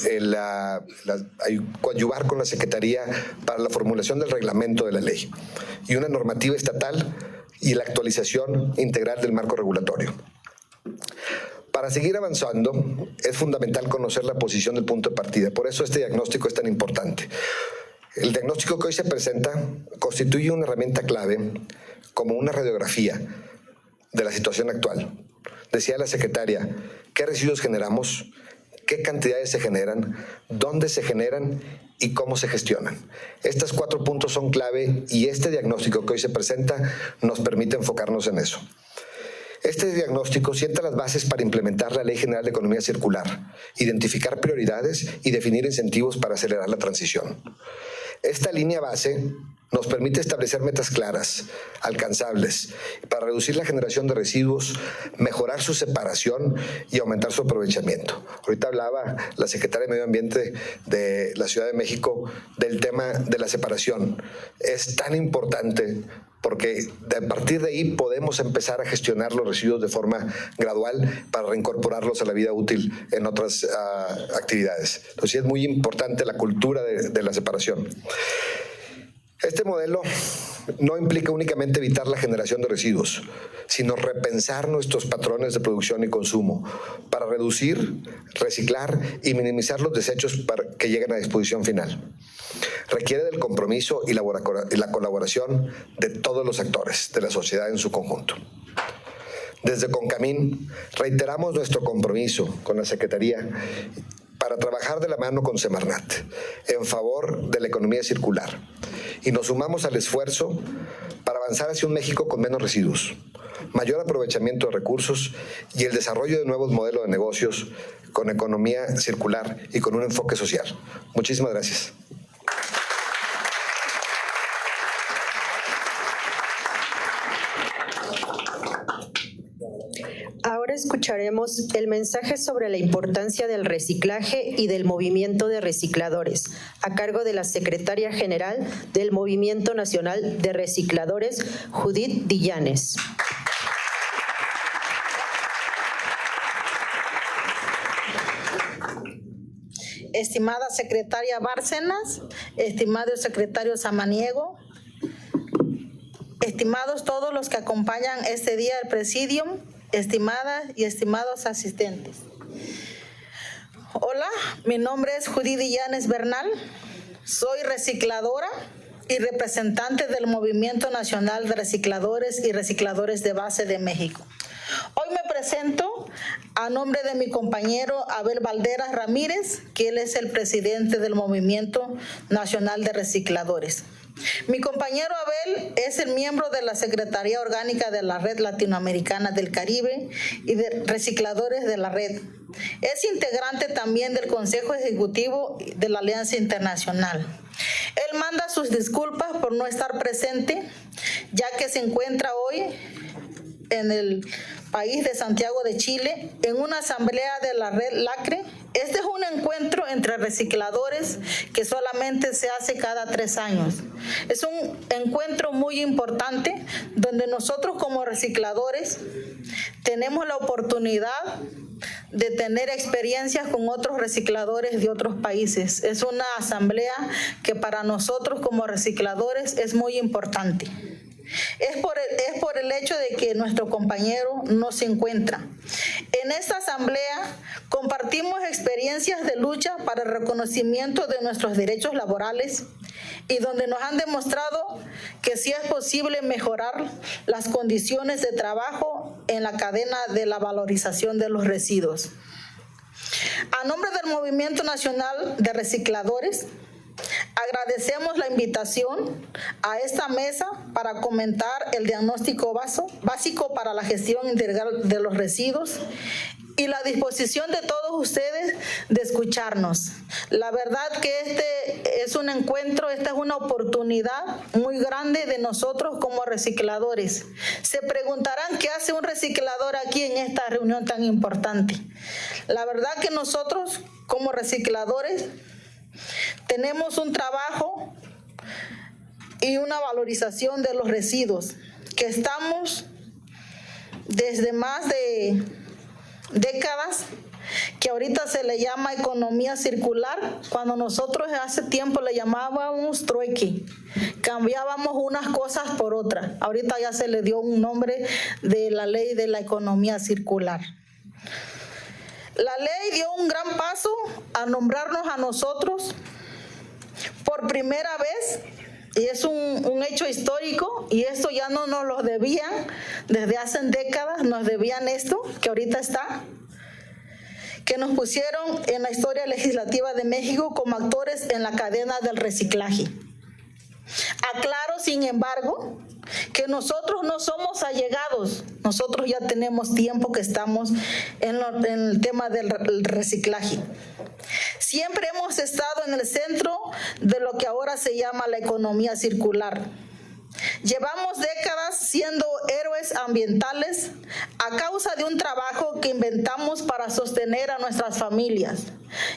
coadyuvar con la Secretaría para la formulación del reglamento de la ley y una normativa estatal y la actualización integral del marco regulatorio. Para seguir avanzando, es fundamental conocer la posición del punto de partida. Por eso este diagnóstico es tan importante. El diagnóstico que hoy se presenta constituye una herramienta clave como una radiografía de la situación actual. Decía la secretaria, ¿qué residuos generamos? ¿Qué cantidades se generan? ¿Dónde se generan? ¿Y cómo se gestionan? Estos 4 puntos son clave y este diagnóstico que hoy se presenta nos permite enfocarnos en eso. Este diagnóstico sienta las bases para implementar la Ley General de Economía Circular, identificar prioridades y definir incentivos para acelerar la transición. Esta línea base nos permite establecer metas claras, alcanzables, para reducir la generación de residuos, mejorar su separación y aumentar su aprovechamiento. Ahorita hablaba la secretaria de Medio Ambiente de la Ciudad de México del tema de la separación. Es tan importante porque a partir de ahí podemos empezar a gestionar los residuos de forma gradual para reincorporarlos a la vida útil en otras actividades. Entonces sí es muy importante la cultura de la separación. Este modelo no implica únicamente evitar la generación de residuos, sino repensar nuestros patrones de producción y consumo para reducir, reciclar y minimizar los desechos que lleguen a disposición final. Requiere del compromiso y la colaboración de todos los actores de la sociedad en su conjunto. Desde Concamín reiteramos nuestro compromiso con la Secretaría para trabajar de la mano con Semarnat en favor de la economía circular y nos sumamos al esfuerzo para avanzar hacia un México con menos residuos, mayor aprovechamiento de recursos y el desarrollo de nuevos modelos de negocios con economía circular y con un enfoque social. Muchísimas gracias. Ahora escucharemos el mensaje sobre la importancia del reciclaje y del movimiento de recicladores, a cargo de la Secretaria General del Movimiento Nacional de Recicladores, Judith Dillanes. Estimada Secretaria Bárcenas, estimado Secretario Samaniego, estimados todos los que acompañan este día al Presidium, estimadas y estimados asistentes. Hola, mi nombre es Judith Dillanes Bernal, soy recicladora y representante del Movimiento Nacional de Recicladores y Recicladores de Base de México. Hoy me presento a nombre de mi compañero Abel Valderas Ramírez, que él es el presidente del Movimiento Nacional de Recicladores. Mi compañero Abel es el miembro de la Secretaría Orgánica de la Red Latinoamericana del Caribe y de Recicladores de la Red. Es integrante también del Consejo Ejecutivo de la Alianza Internacional. Él manda sus disculpas por no estar presente, ya que se encuentra hoy en el país de Santiago de Chile, en una asamblea de la Red LACRE. Este es un encuentro entre recicladores que solamente se hace cada 3 años. Es un encuentro muy importante donde nosotros como recicladores tenemos la oportunidad de tener experiencias con otros recicladores de otros países. Es una asamblea que para nosotros como recicladores es muy importante. Es por el hecho de que nuestro compañero no se encuentra. En esta asamblea compartimos experiencias de lucha para el reconocimiento de nuestros derechos laborales y donde nos han demostrado que sí es posible mejorar las condiciones de trabajo en la cadena de la valorización de los residuos. A nombre del Movimiento Nacional de Recicladores, agradecemos la invitación a esta mesa para comentar el diagnóstico básico para la gestión integral de los residuos y la disposición de todos ustedes de escucharnos. La verdad que este es un encuentro, esta es una oportunidad muy grande de nosotros como recicladores. Se preguntarán qué hace un reciclador aquí en esta reunión tan importante. La verdad que nosotros como recicladores tenemos un trabajo y una valorización de los residuos que estamos desde más de décadas, que ahorita se le llama economía circular, cuando nosotros hace tiempo le llamábamos trueque, cambiábamos unas cosas por otras. Ahorita ya se le dio un nombre de la ley de la economía circular. La ley dio un gran paso a nombrarnos a nosotros por primera vez, y es un hecho histórico, y esto ya no nos lo debían, desde hace décadas nos debían esto, que ahorita está, que nos pusieron en la historia legislativa de México como actores en la cadena del reciclaje. Aclaro, sin embargo, que nosotros no somos allegados, nosotros ya tenemos tiempo que estamos en el tema del reciclaje. Siempre hemos estado en el centro de lo que ahora se llama la economía circular. Llevamos décadas siendo héroes ambientales a causa de un trabajo que inventamos para sostener a nuestras familias,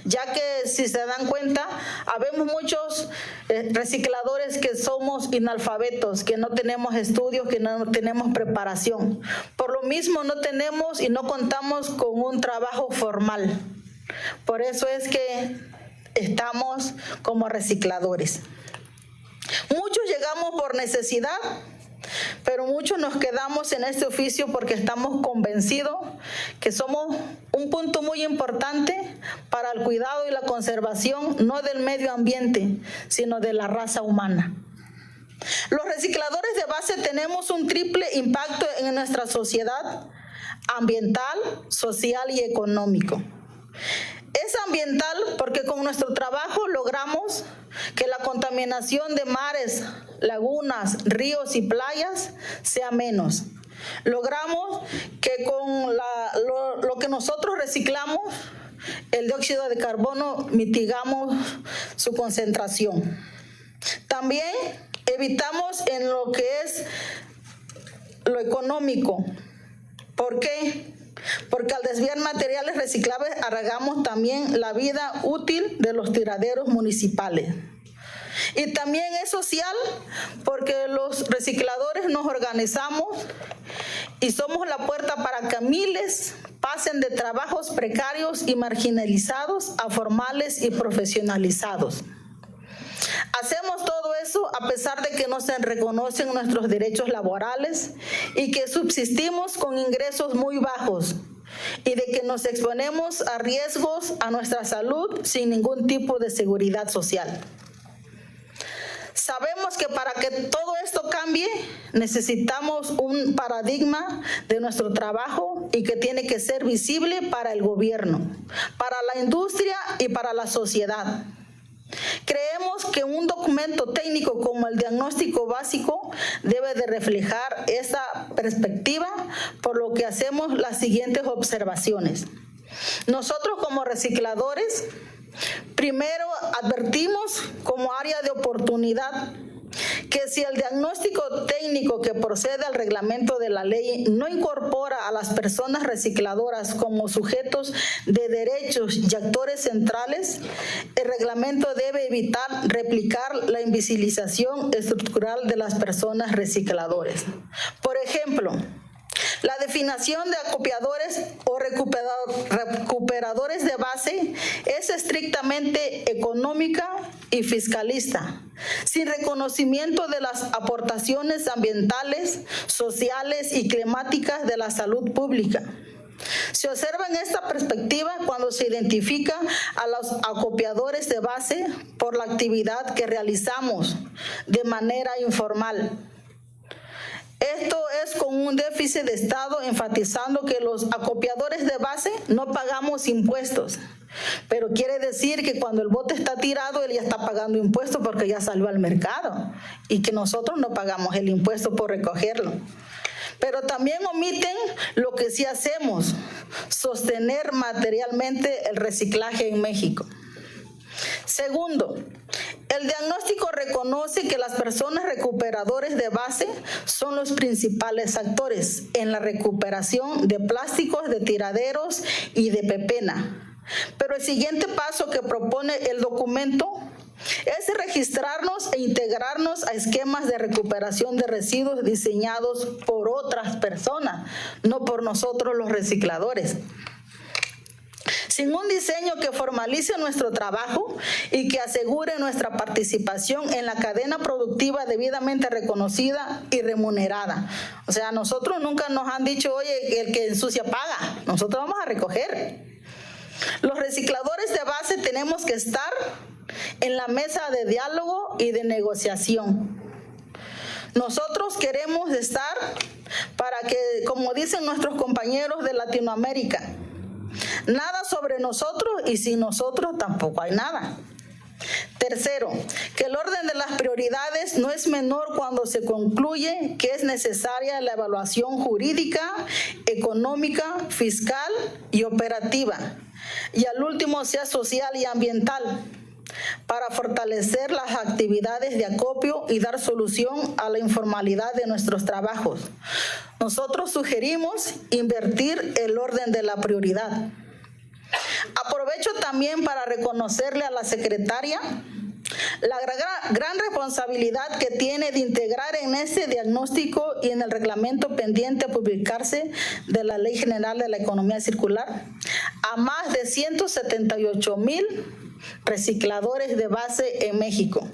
ya que si se dan cuenta, habemos muchos recicladores que somos inalfabetos, que no tenemos estudios, que no tenemos preparación. Por lo mismo no tenemos y no contamos con un trabajo formal. Por eso es que estamos como recicladores. Muchos llegamos por necesidad, pero muchos nos quedamos en este oficio porque estamos convencidos que somos un punto muy importante para el cuidado y la conservación, no del medio ambiente, sino de la raza humana. Los recicladores de base tenemos un triple impacto en nuestra sociedad: ambiental, social y económico. Es ambiental porque con nuestro trabajo logramos que la contaminación de mares, lagunas, ríos y playas sea menos. Logramos que con lo que nosotros reciclamos el dióxido de carbono, mitigamos su concentración. También evitamos en lo que es lo económico. ¿Por qué? Porque al desviar materiales reciclables alargamos también la vida útil de los tiraderos municipales. Y también es social porque los recicladores nos organizamos y somos la puerta para que miles pasen de trabajos precarios y marginalizados a formales y profesionalizados. Hacemos todo eso a pesar de que no se reconocen nuestros derechos laborales y que subsistimos con ingresos muy bajos y de que nos exponemos a riesgos a nuestra salud sin ningún tipo de seguridad social. Sabemos que para que todo esto cambie necesitamos un paradigma de nuestro trabajo y que tiene que ser visible para el gobierno, para la industria y para la sociedad. Creemos que un documento técnico como el diagnóstico básico debe de reflejar esa perspectiva, por lo que hacemos las siguientes observaciones. Nosotros como recicladores, primero advertimos como área de oportunidad que si el diagnóstico técnico que procede al reglamento de la ley no incorpora a las personas recicladoras como sujetos de derechos y actores centrales, el reglamento debe evitar replicar la invisibilización estructural de las personas recicladores. Por ejemplo, la definición de acopiadores o recuperadores de base es estrictamente económica y fiscalista, sin reconocimiento de las aportaciones ambientales, sociales y climáticas de la salud pública. Se observa en esta perspectiva cuando se identifica a los acopiadores de base por la actividad que realizamos de manera informal. Esto es con un déficit de Estado, enfatizando que los acopiadores de base no pagamos impuestos. Pero quiere decir que cuando el bote está tirado, él ya está pagando impuestos porque ya salió al mercado y que nosotros no pagamos el impuesto por recogerlo. Pero también omiten lo que sí hacemos, sostener materialmente el reciclaje en México. Segundo, el diagnóstico reconoce que las personas recuperadores de base son los principales actores en la recuperación de plásticos, de tiraderos y de pepena. Pero el siguiente paso que propone el documento es registrarnos e integrarnos a esquemas de recuperación de residuos diseñados por otras personas, no por nosotros los recicladores. Sin un diseño que formalice nuestro trabajo y que asegure nuestra participación en la cadena productiva debidamente reconocida y remunerada. O sea, nosotros nunca nos han dicho, oye, el que ensucia paga. Nosotros vamos a recoger. Los recicladores de base tenemos que estar en la mesa de diálogo y de negociación. Nosotros queremos estar para que, como dicen nuestros compañeros de Latinoamérica, nada sobre nosotros y sin nosotros tampoco hay nada. Tercero, que el orden de las prioridades no es menor cuando se concluye que es necesaria la evaluación jurídica, económica, fiscal y operativa. Y al último sea social y ambiental, para fortalecer las actividades de acopio y dar solución a la informalidad de nuestros trabajos. Nosotros sugerimos invertir el orden de la prioridad. Aprovecho también para reconocerle a la secretaria la gran responsabilidad que tiene de integrar en ese diagnóstico y en el reglamento pendiente a publicarse de la Ley General de la Economía Circular a más de 178,000 recicladores de base en México.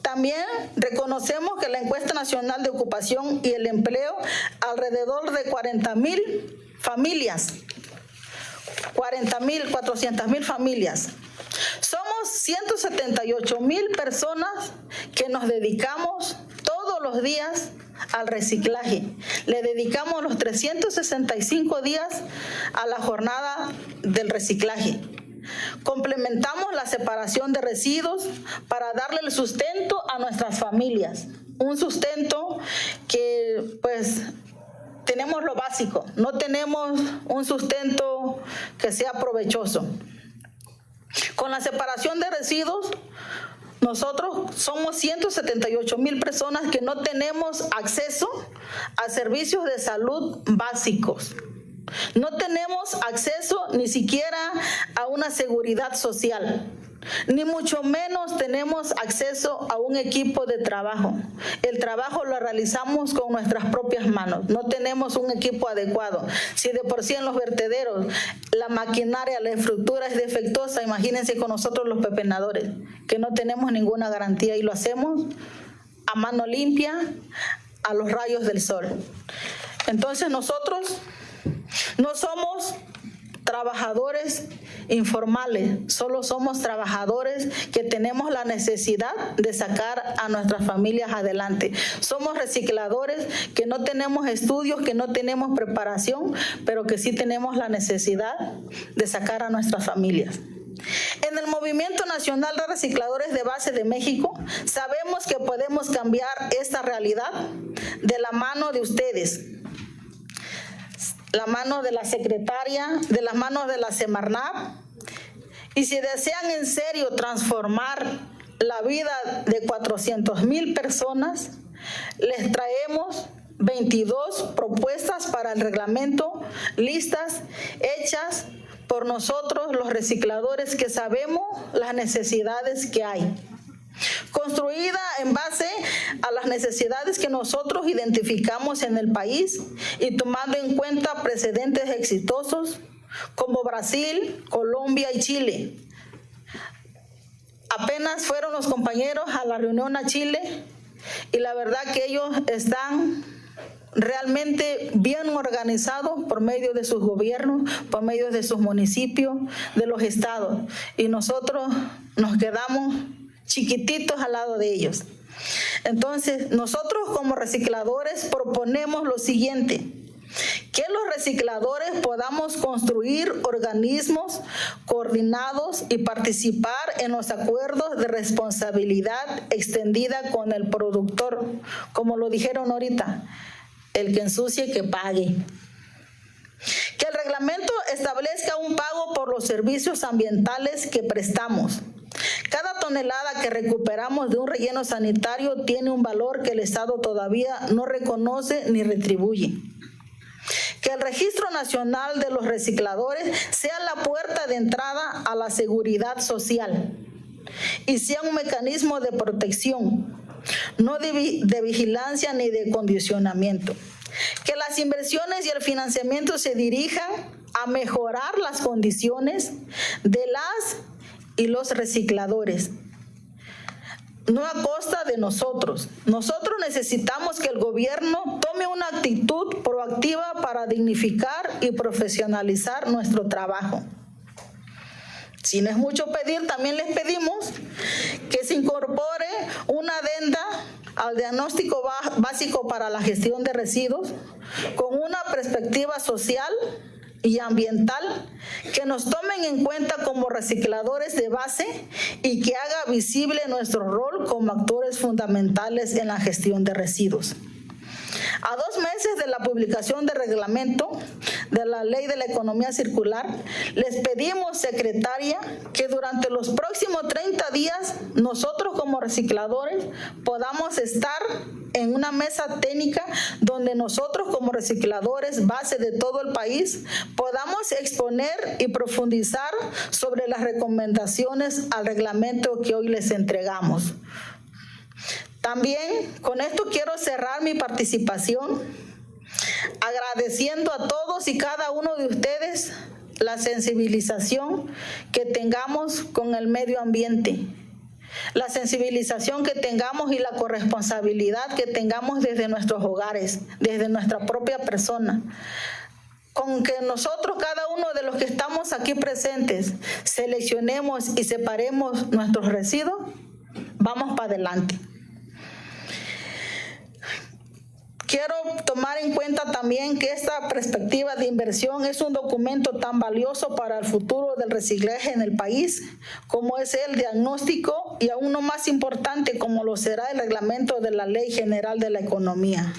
También reconocemos que la encuesta nacional de ocupación y el empleo, alrededor de 40,000 familias, 400,000 familias. Somos 178,000 personas que nos dedicamos todos los días al reciclaje. Le dedicamos los 365 días a la jornada del reciclaje. Complementamos la separación de residuos para darle el sustento a nuestras familias. Un sustento que pues tenemos lo básico, no tenemos un sustento que sea provechoso. Con la separación de residuos, nosotros somos 178,000 personas que no tenemos acceso a servicios de salud básicos. No tenemos acceso ni siquiera a una seguridad social, ni mucho menos tenemos acceso a un equipo de trabajo. El trabajo lo realizamos con nuestras propias manos, no tenemos un equipo adecuado. Si de por sí en los vertederos la maquinaria, la infraestructura es defectuosa, imagínense con nosotros los pepenadores, que no tenemos ninguna garantía y lo hacemos a mano limpia, a los rayos del sol. Entonces nosotros no somos trabajadores informales, solo somos trabajadores que tenemos la necesidad de sacar a nuestras familias adelante. Somos recicladores que no tenemos estudios, que no tenemos preparación, pero que sí tenemos la necesidad de sacar a nuestras familias. En el Movimiento Nacional de Recicladores de Base de México, sabemos que podemos cambiar esta realidad de la mano de ustedes, la mano de la secretaria, de las manos de la Semarnat. Y si desean en serio transformar la vida de 400,000 personas, les traemos 22 propuestas para el reglamento, listas, hechas por nosotros los recicladores que sabemos las necesidades que hay. Construida en base a las necesidades que nosotros identificamos en el país y tomando en cuenta precedentes exitosos como Brasil, Colombia y Chile. Apenas fueron los compañeros a la reunión a Chile y la verdad que ellos están realmente bien organizados por medio de sus gobiernos, por medio de sus municipios, de los estados. Y nosotros nos quedamos chiquititos al lado de ellos. Entonces, nosotros como recicladores proponemos lo siguiente: que los recicladores podamos construir organismos coordinados y participar en los acuerdos de responsabilidad extendida con el productor, como lo dijeron ahorita, el que ensucie que pague. Que el reglamento establezca un pago por los servicios ambientales que prestamos. Cada tonelada que recuperamos de un relleno sanitario tiene un valor que el Estado todavía no reconoce ni retribuye. Que el Registro Nacional de los Recicladores sea la puerta de entrada a la seguridad social y sea un mecanismo de protección, no de vigilancia ni de condicionamiento. Que las inversiones y el financiamiento se dirijan a mejorar las condiciones de las y los recicladores, no a costa de nosotros. Nosotros necesitamos que el gobierno tome una actitud proactiva para dignificar y profesionalizar nuestro trabajo. Si no es mucho pedir, también les pedimos que se incorpore una adenda al diagnóstico básico para la gestión de residuos con una perspectiva social y ambiental, que nos tomen en cuenta como recicladores de base y que haga visible nuestro rol como actores fundamentales en la gestión de residuos. A 2 meses de la publicación del reglamento de la Ley de la Economía Circular, les pedimos, secretaria, que durante los próximos 30 días nosotros como recicladores podamos estar en una mesa técnica donde nosotros como recicladores base de todo el país podamos exponer y profundizar sobre las recomendaciones al reglamento que hoy les entregamos. También con esto quiero cerrar mi participación agradeciendo a todos y cada uno de ustedes la sensibilización que tengamos con el medio ambiente, la sensibilización que tengamos y la corresponsabilidad que tengamos desde nuestros hogares, desde nuestra propia persona. Con que nosotros, cada uno de los que estamos aquí presentes, seleccionemos y separemos nuestros residuos, vamos para adelante. Quiero tomar en cuenta también que esta perspectiva de inversión es un documento tan valioso para el futuro del reciclaje en el país como es el diagnóstico y aún no más importante como lo será el reglamento de la Ley General de la Economía.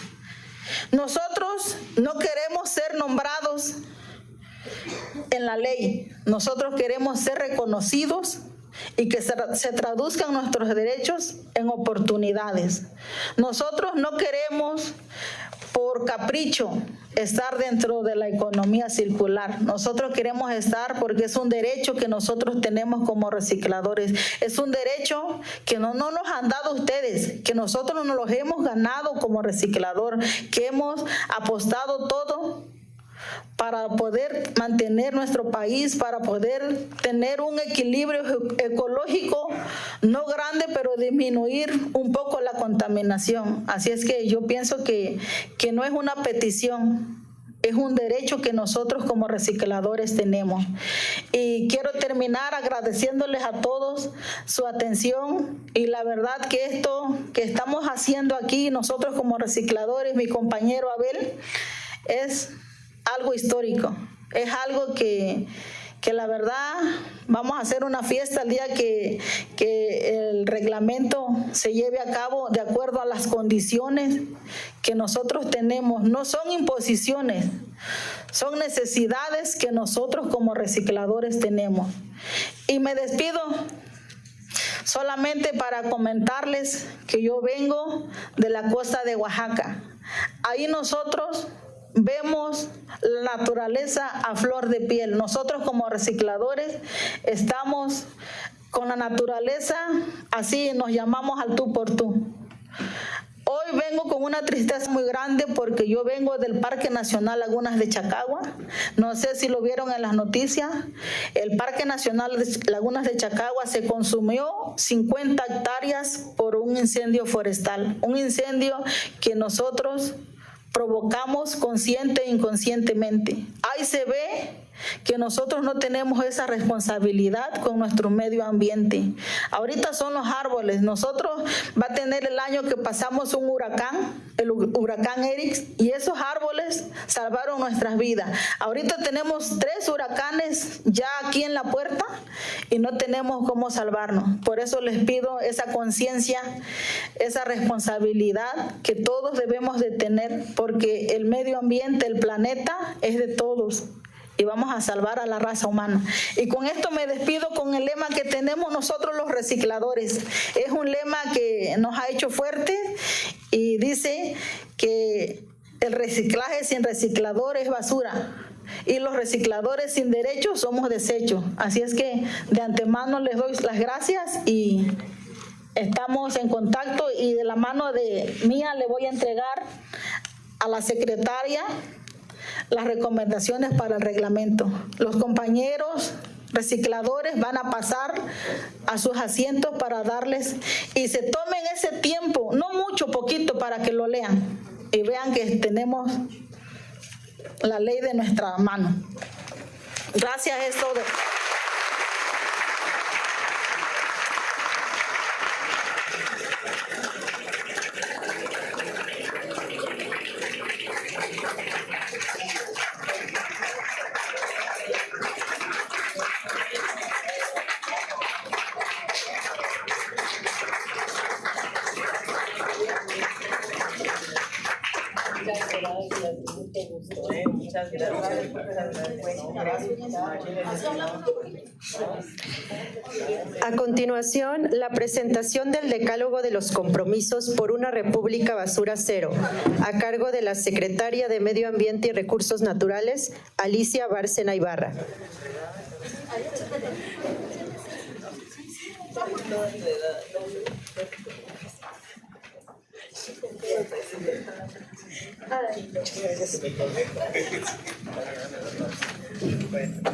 Nosotros no queremos ser nombrados en la ley. Nosotros queremos ser reconocidos y que se traduzcan nuestros derechos en oportunidades. Nosotros no queremos por capricho estar dentro de la economía circular. Nosotros queremos estar porque es un derecho que nosotros tenemos como recicladores. Es un derecho que no nos han dado ustedes, que nosotros nos los hemos ganado como reciclador, que hemos apostado todo para poder mantener nuestro país, para poder tener un equilibrio ecológico, no grande, pero disminuir un poco la contaminación. Así es que yo pienso que no es una petición, es un derecho que nosotros como recicladores tenemos. Y quiero terminar agradeciéndoles a todos su atención, y la verdad que esto que estamos haciendo aquí nosotros como recicladores, mi compañero Abel, es algo histórico, es algo que la verdad vamos a hacer una fiesta el día que el reglamento se lleve a cabo de acuerdo a las condiciones que nosotros tenemos. No son imposiciones, son necesidades que nosotros como recicladores tenemos. Y me despido solamente para comentarles que yo vengo de la costa de Oaxaca. Ahí nosotros vemos la naturaleza a flor de piel. Nosotros como recicladores estamos con la naturaleza, así nos llamamos al tú por tú. Hoy vengo con una tristeza muy grande porque yo vengo del Parque Nacional Lagunas de Chacagua. No sé si lo vieron en las noticias. El Parque Nacional Lagunas de Chacagua se consumió 50 hectáreas por un incendio forestal. Un incendio que nosotros provocamos consciente e inconscientemente. Ahí se ve que nosotros no tenemos esa responsabilidad con nuestro medio ambiente. Ahorita son los árboles. Nosotros va a tener el año que pasamos un huracán, el huracán Erix, y esos árboles salvaron nuestras vidas. Ahorita tenemos 3 huracanes ya aquí en la puerta y no tenemos cómo salvarnos. Por eso les pido esa conciencia, esa responsabilidad que todos debemos de tener, porque el medio ambiente, el planeta, es de todos. Y vamos a salvar a la raza humana. Y con esto me despido con el lema que tenemos nosotros los recicladores. Es un lema que nos ha hecho fuertes y dice que el reciclaje sin reciclador es basura y los recicladores sin derechos somos desechos. Así es que de antemano les doy las gracias y estamos en contacto, y de la mano de mía le voy a entregar a la secretaria las recomendaciones para el reglamento. Los compañeros recicladores van a pasar a sus asientos para darles, y se tomen ese tiempo, no mucho, poquito, para que lo lean y vean que tenemos la ley de nuestra mano. Gracias, es todo. Muchas gracias. A continuación, la presentación del decálogo de los compromisos por una República Basura Cero, a cargo de la Secretaria de Medio Ambiente y Recursos Naturales, Alicia Bárcena Ibarra.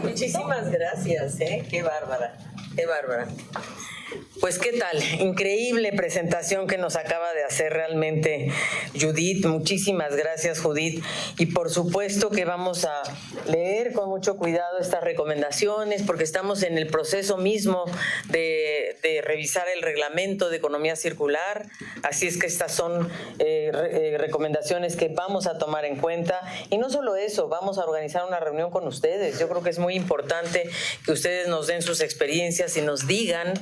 Muchísimas gracias, qué bárbara, qué bárbara. Pues qué tal, increíble presentación que nos acaba de hacer realmente Judith. Muchísimas gracias, Judith. Y por supuesto que vamos a leer con mucho cuidado estas recomendaciones, porque estamos en el proceso mismo de revisar el reglamento de economía circular. Así es que estas son recomendaciones que vamos a tomar en cuenta. Y no solo eso, vamos a organizar una reunión con ustedes. Yo creo que es muy importante que ustedes nos den sus experiencias y nos digan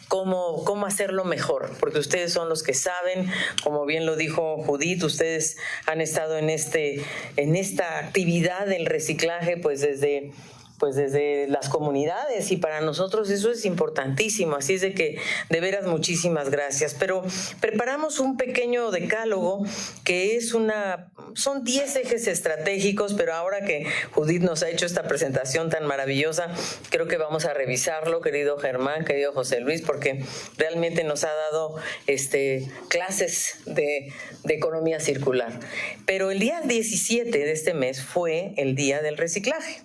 cómo cómo hacerlo mejor, porque ustedes son los que saben, como bien lo dijo Judith, ustedes han estado en esta actividad del reciclaje pues desde las comunidades, y para nosotros eso es importantísimo, así es de que de veras muchísimas gracias. Pero preparamos un pequeño decálogo que son 10 ejes estratégicos, pero ahora que Judith nos ha hecho esta presentación tan maravillosa, creo que vamos a revisarlo, querido Germán, querido José Luis, porque realmente nos ha dado clases de economía circular. Pero el día 17 de este mes fue el Día del Reciclaje,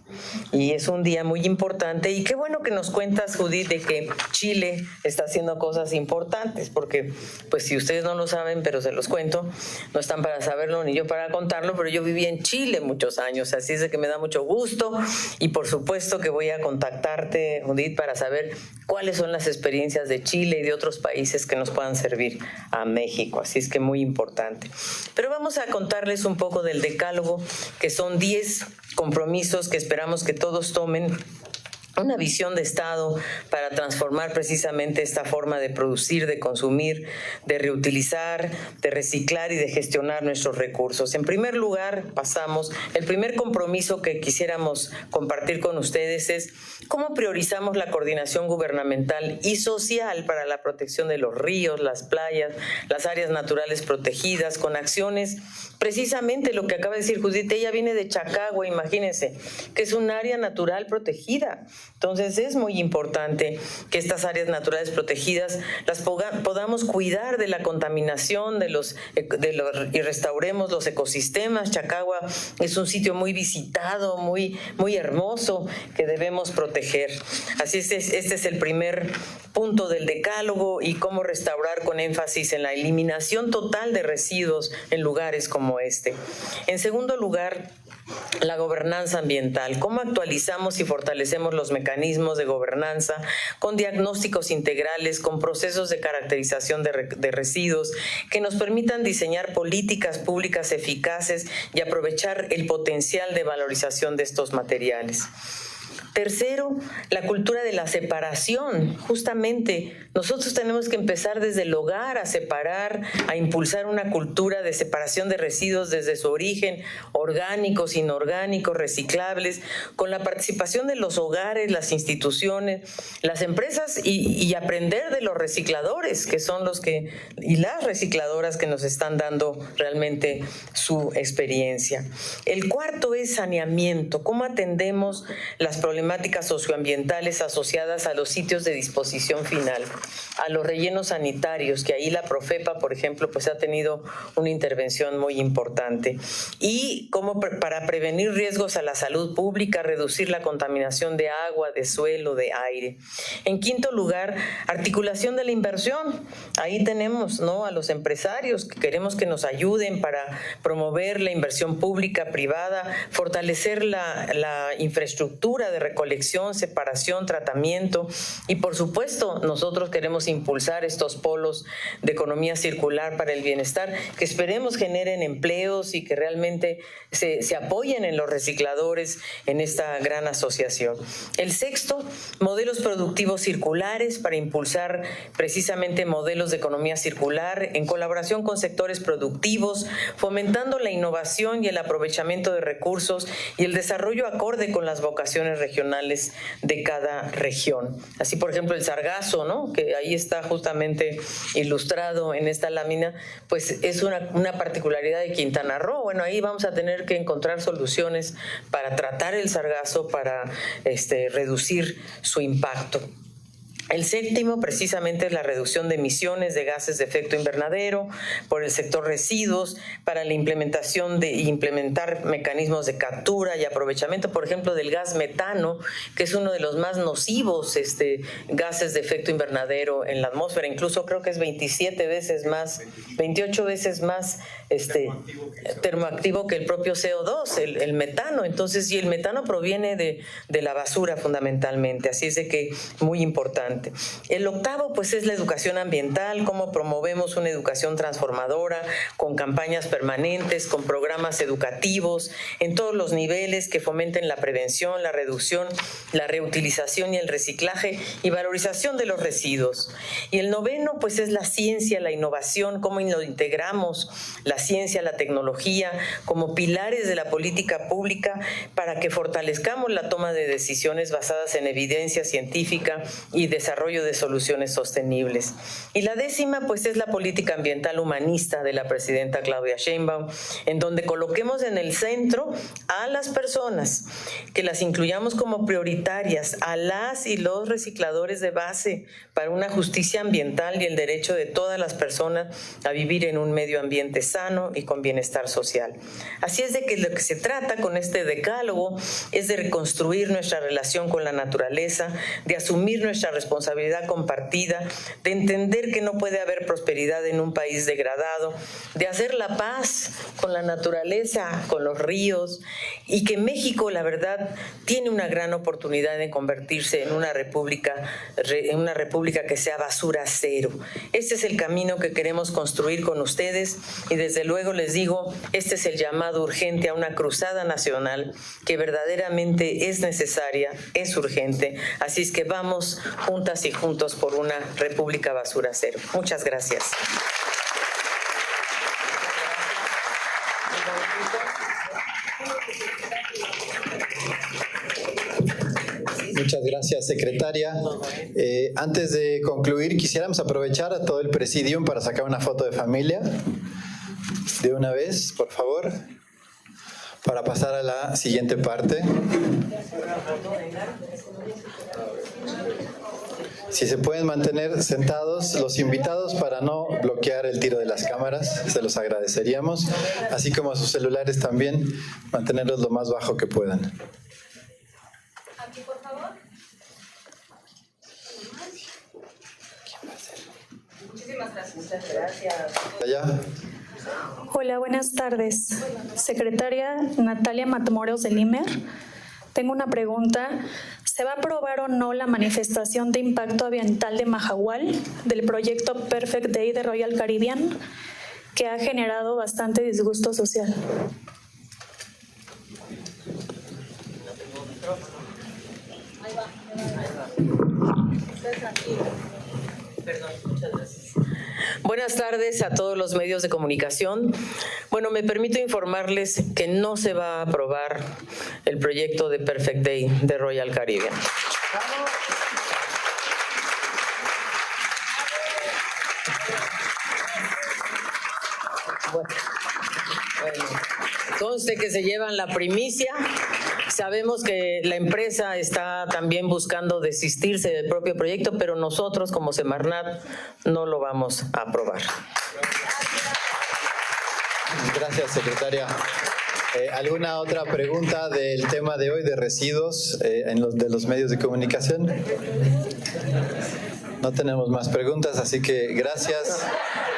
y es un día muy importante, y qué bueno que nos cuentas, Judith, de que Chile está haciendo cosas importantes, porque pues si ustedes no lo saben, pero se los cuento, no están para saberlo ni yo para contarlo, pero yo viví en Chile muchos años, así es de que me da mucho gusto, y por supuesto que voy a contactarte, Judith, para saber cuáles son las experiencias de Chile y de otros países que nos puedan servir a México, así es que muy importante. Pero vamos a contarles un poco del decálogo, que son 10 compromisos que esperamos que todos tomen una visión de Estado para transformar precisamente esta forma de producir, de consumir, de reutilizar, de reciclar y de gestionar nuestros recursos. En primer lugar, el primer compromiso que quisiéramos compartir con ustedes es cómo priorizamos la coordinación gubernamental y social para la protección de los ríos, las playas, las áreas naturales protegidas, con acciones, precisamente lo que acaba de decir Judith, ella viene de Chacagua, imagínense, que es un área natural protegida. Entonces es muy importante que estas áreas naturales protegidas las podamos cuidar de la contaminación y restauremos los ecosistemas. Chacagua es un sitio muy visitado, muy hermoso, que debemos proteger. Así este es el primer punto del decálogo, y cómo restaurar con énfasis en la eliminación total de residuos en lugares como este. En segundo lugar, la gobernanza ambiental. ¿Cómo actualizamos y fortalecemos los mecanismos de gobernanza con diagnósticos integrales, con procesos de caracterización de residuos que nos permitan diseñar políticas públicas eficaces y aprovechar el potencial de valorización de estos materiales? Tercero, la cultura de la separación. Justamente nosotros tenemos que empezar desde el hogar a separar, a impulsar una cultura de separación de residuos desde su origen, orgánicos, inorgánicos, reciclables, con la participación de los hogares, las instituciones, las empresas, y aprender de los recicladores, que son y las recicladoras que nos están dando realmente su experiencia. El cuarto es saneamiento. ¿Cómo atendemos las problemáticas socioambientales asociadas a los sitios de disposición final, a los rellenos sanitarios, que ahí la Profepa, por ejemplo, pues ha tenido una intervención muy importante? Y cómo para prevenir riesgos a la salud pública, reducir la contaminación de agua, de suelo, de aire. En quinto lugar, articulación de la inversión. Ahí tenemos, ¿no?, a los empresarios que queremos que nos ayuden para promover la inversión pública, privada, fortalecer la infraestructura de recolección, separación, tratamiento, y por supuesto nosotros queremos impulsar estos polos de economía circular para el bienestar, que esperemos generen empleos y que realmente se apoyen en los recicladores en esta gran asociación. El sexto, modelos productivos circulares para impulsar precisamente modelos de economía circular en colaboración con sectores productivos, fomentando la innovación y el aprovechamiento de recursos y el desarrollo acorde con las vocaciones regionales de cada región. Así, por ejemplo, el sargazo, ¿no?, que ahí está justamente ilustrado en esta lámina, pues es una particularidad de Quintana Roo. Bueno, ahí vamos a tener que encontrar soluciones para tratar el sargazo, para reducir su impacto. El séptimo precisamente es la reducción de emisiones de gases de efecto invernadero por el sector residuos, para la implementar mecanismos de captura y aprovechamiento, por ejemplo, del gas metano, que es uno de los más nocivos gases de efecto invernadero en la atmósfera. Incluso creo que es 28 veces más termoactivo que el propio CO2, el metano. Entonces, y el metano proviene de la basura fundamentalmente, así es de que muy importante. importante. El octavo, pues, es la educación ambiental, cómo promovemos una educación transformadora, con campañas permanentes, con programas educativos en todos los niveles que fomenten la prevención, la reducción, la reutilización y el reciclaje y valorización de los residuos. Y el noveno, pues, es la ciencia, la innovación, cómo lo integramos, la ciencia, la tecnología, como pilares de la política pública para que fortalezcamos la toma de decisiones basadas en evidencia científica y desarrollo de soluciones sostenibles. Y la décima, pues, es la política ambiental humanista de la presidenta Claudia Sheinbaum, en donde coloquemos en el centro a las personas, que las incluyamos como prioritarias, a las y los recicladores de base para una justicia ambiental y el derecho de todas las personas a vivir en un medio ambiente sano y con bienestar social. Así es de que lo que se trata con este decálogo es de reconstruir nuestra relación con la naturaleza, de asumir nuestra responsabilidad compartida, de entender que no puede haber prosperidad en un país degradado, de hacer la paz con la naturaleza, con los ríos, y que México, la verdad, tiene una gran oportunidad de convertirse en una república que sea basura cero. Este es el camino que queremos construir con ustedes y desde luego les digo, este es el llamado urgente a una cruzada nacional que verdaderamente es necesaria, es urgente. Así es que vamos juntas y juntos por una república basura cero. Muchas gracias. Muchas gracias, secretaria. Antes de concluir, quisiéramos aprovechar a todo el presidium para sacar una foto de familia. De una vez, por favor, para pasar a la siguiente parte. Si se pueden mantener sentados los invitados para no bloquear el tiro de las cámaras, se los agradeceríamos, así como sus celulares también, mantenerlos lo más bajo que puedan. Aquí, por favor. Muchísimas gracias. Muchas gracias. Allá. Hola, buenas tardes. Secretaria Natalia Matamoros del IMER. Tengo una pregunta. ¿Se va a aprobar o no la manifestación de impacto ambiental de Mahahual del proyecto Perfect Day de Royal Caribbean, que ha generado bastante disgusto social? Perdón, muchas gracias. Buenas tardes a todos los medios de comunicación. Bueno, me permito informarles que no se va a aprobar el proyecto de Perfect Day de Royal Caribbean. Bueno, conste que se llevan la primicia. Sabemos que la empresa está también buscando desistirse del propio proyecto, pero nosotros como Semarnat no lo vamos a aprobar. Gracias, secretaria. ¿Alguna otra pregunta del tema de hoy de residuos de los medios de comunicación? No tenemos más preguntas, así que gracias.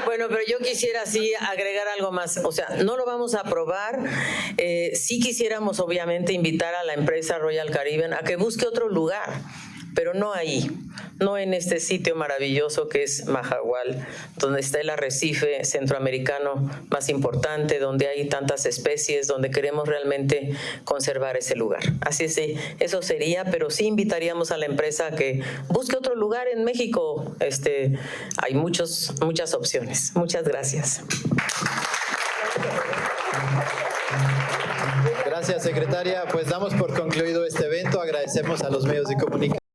Bueno, pero yo quisiera sí agregar algo más. O sea, no lo vamos a aprobar. Sí quisiéramos obviamente invitar a la empresa Royal Caribbean a que busque otro lugar, pero no ahí, no en este sitio maravilloso que es Mahahual, donde está el arrecife centroamericano más importante, donde hay tantas especies, donde queremos realmente conservar ese lugar. Así es, eso sería, pero sí invitaríamos a la empresa a que busque otro lugar en México. Hay muchas opciones. Muchas gracias. Gracias, secretaria. Pues damos por concluido este evento. Agradecemos a los medios de comunicación.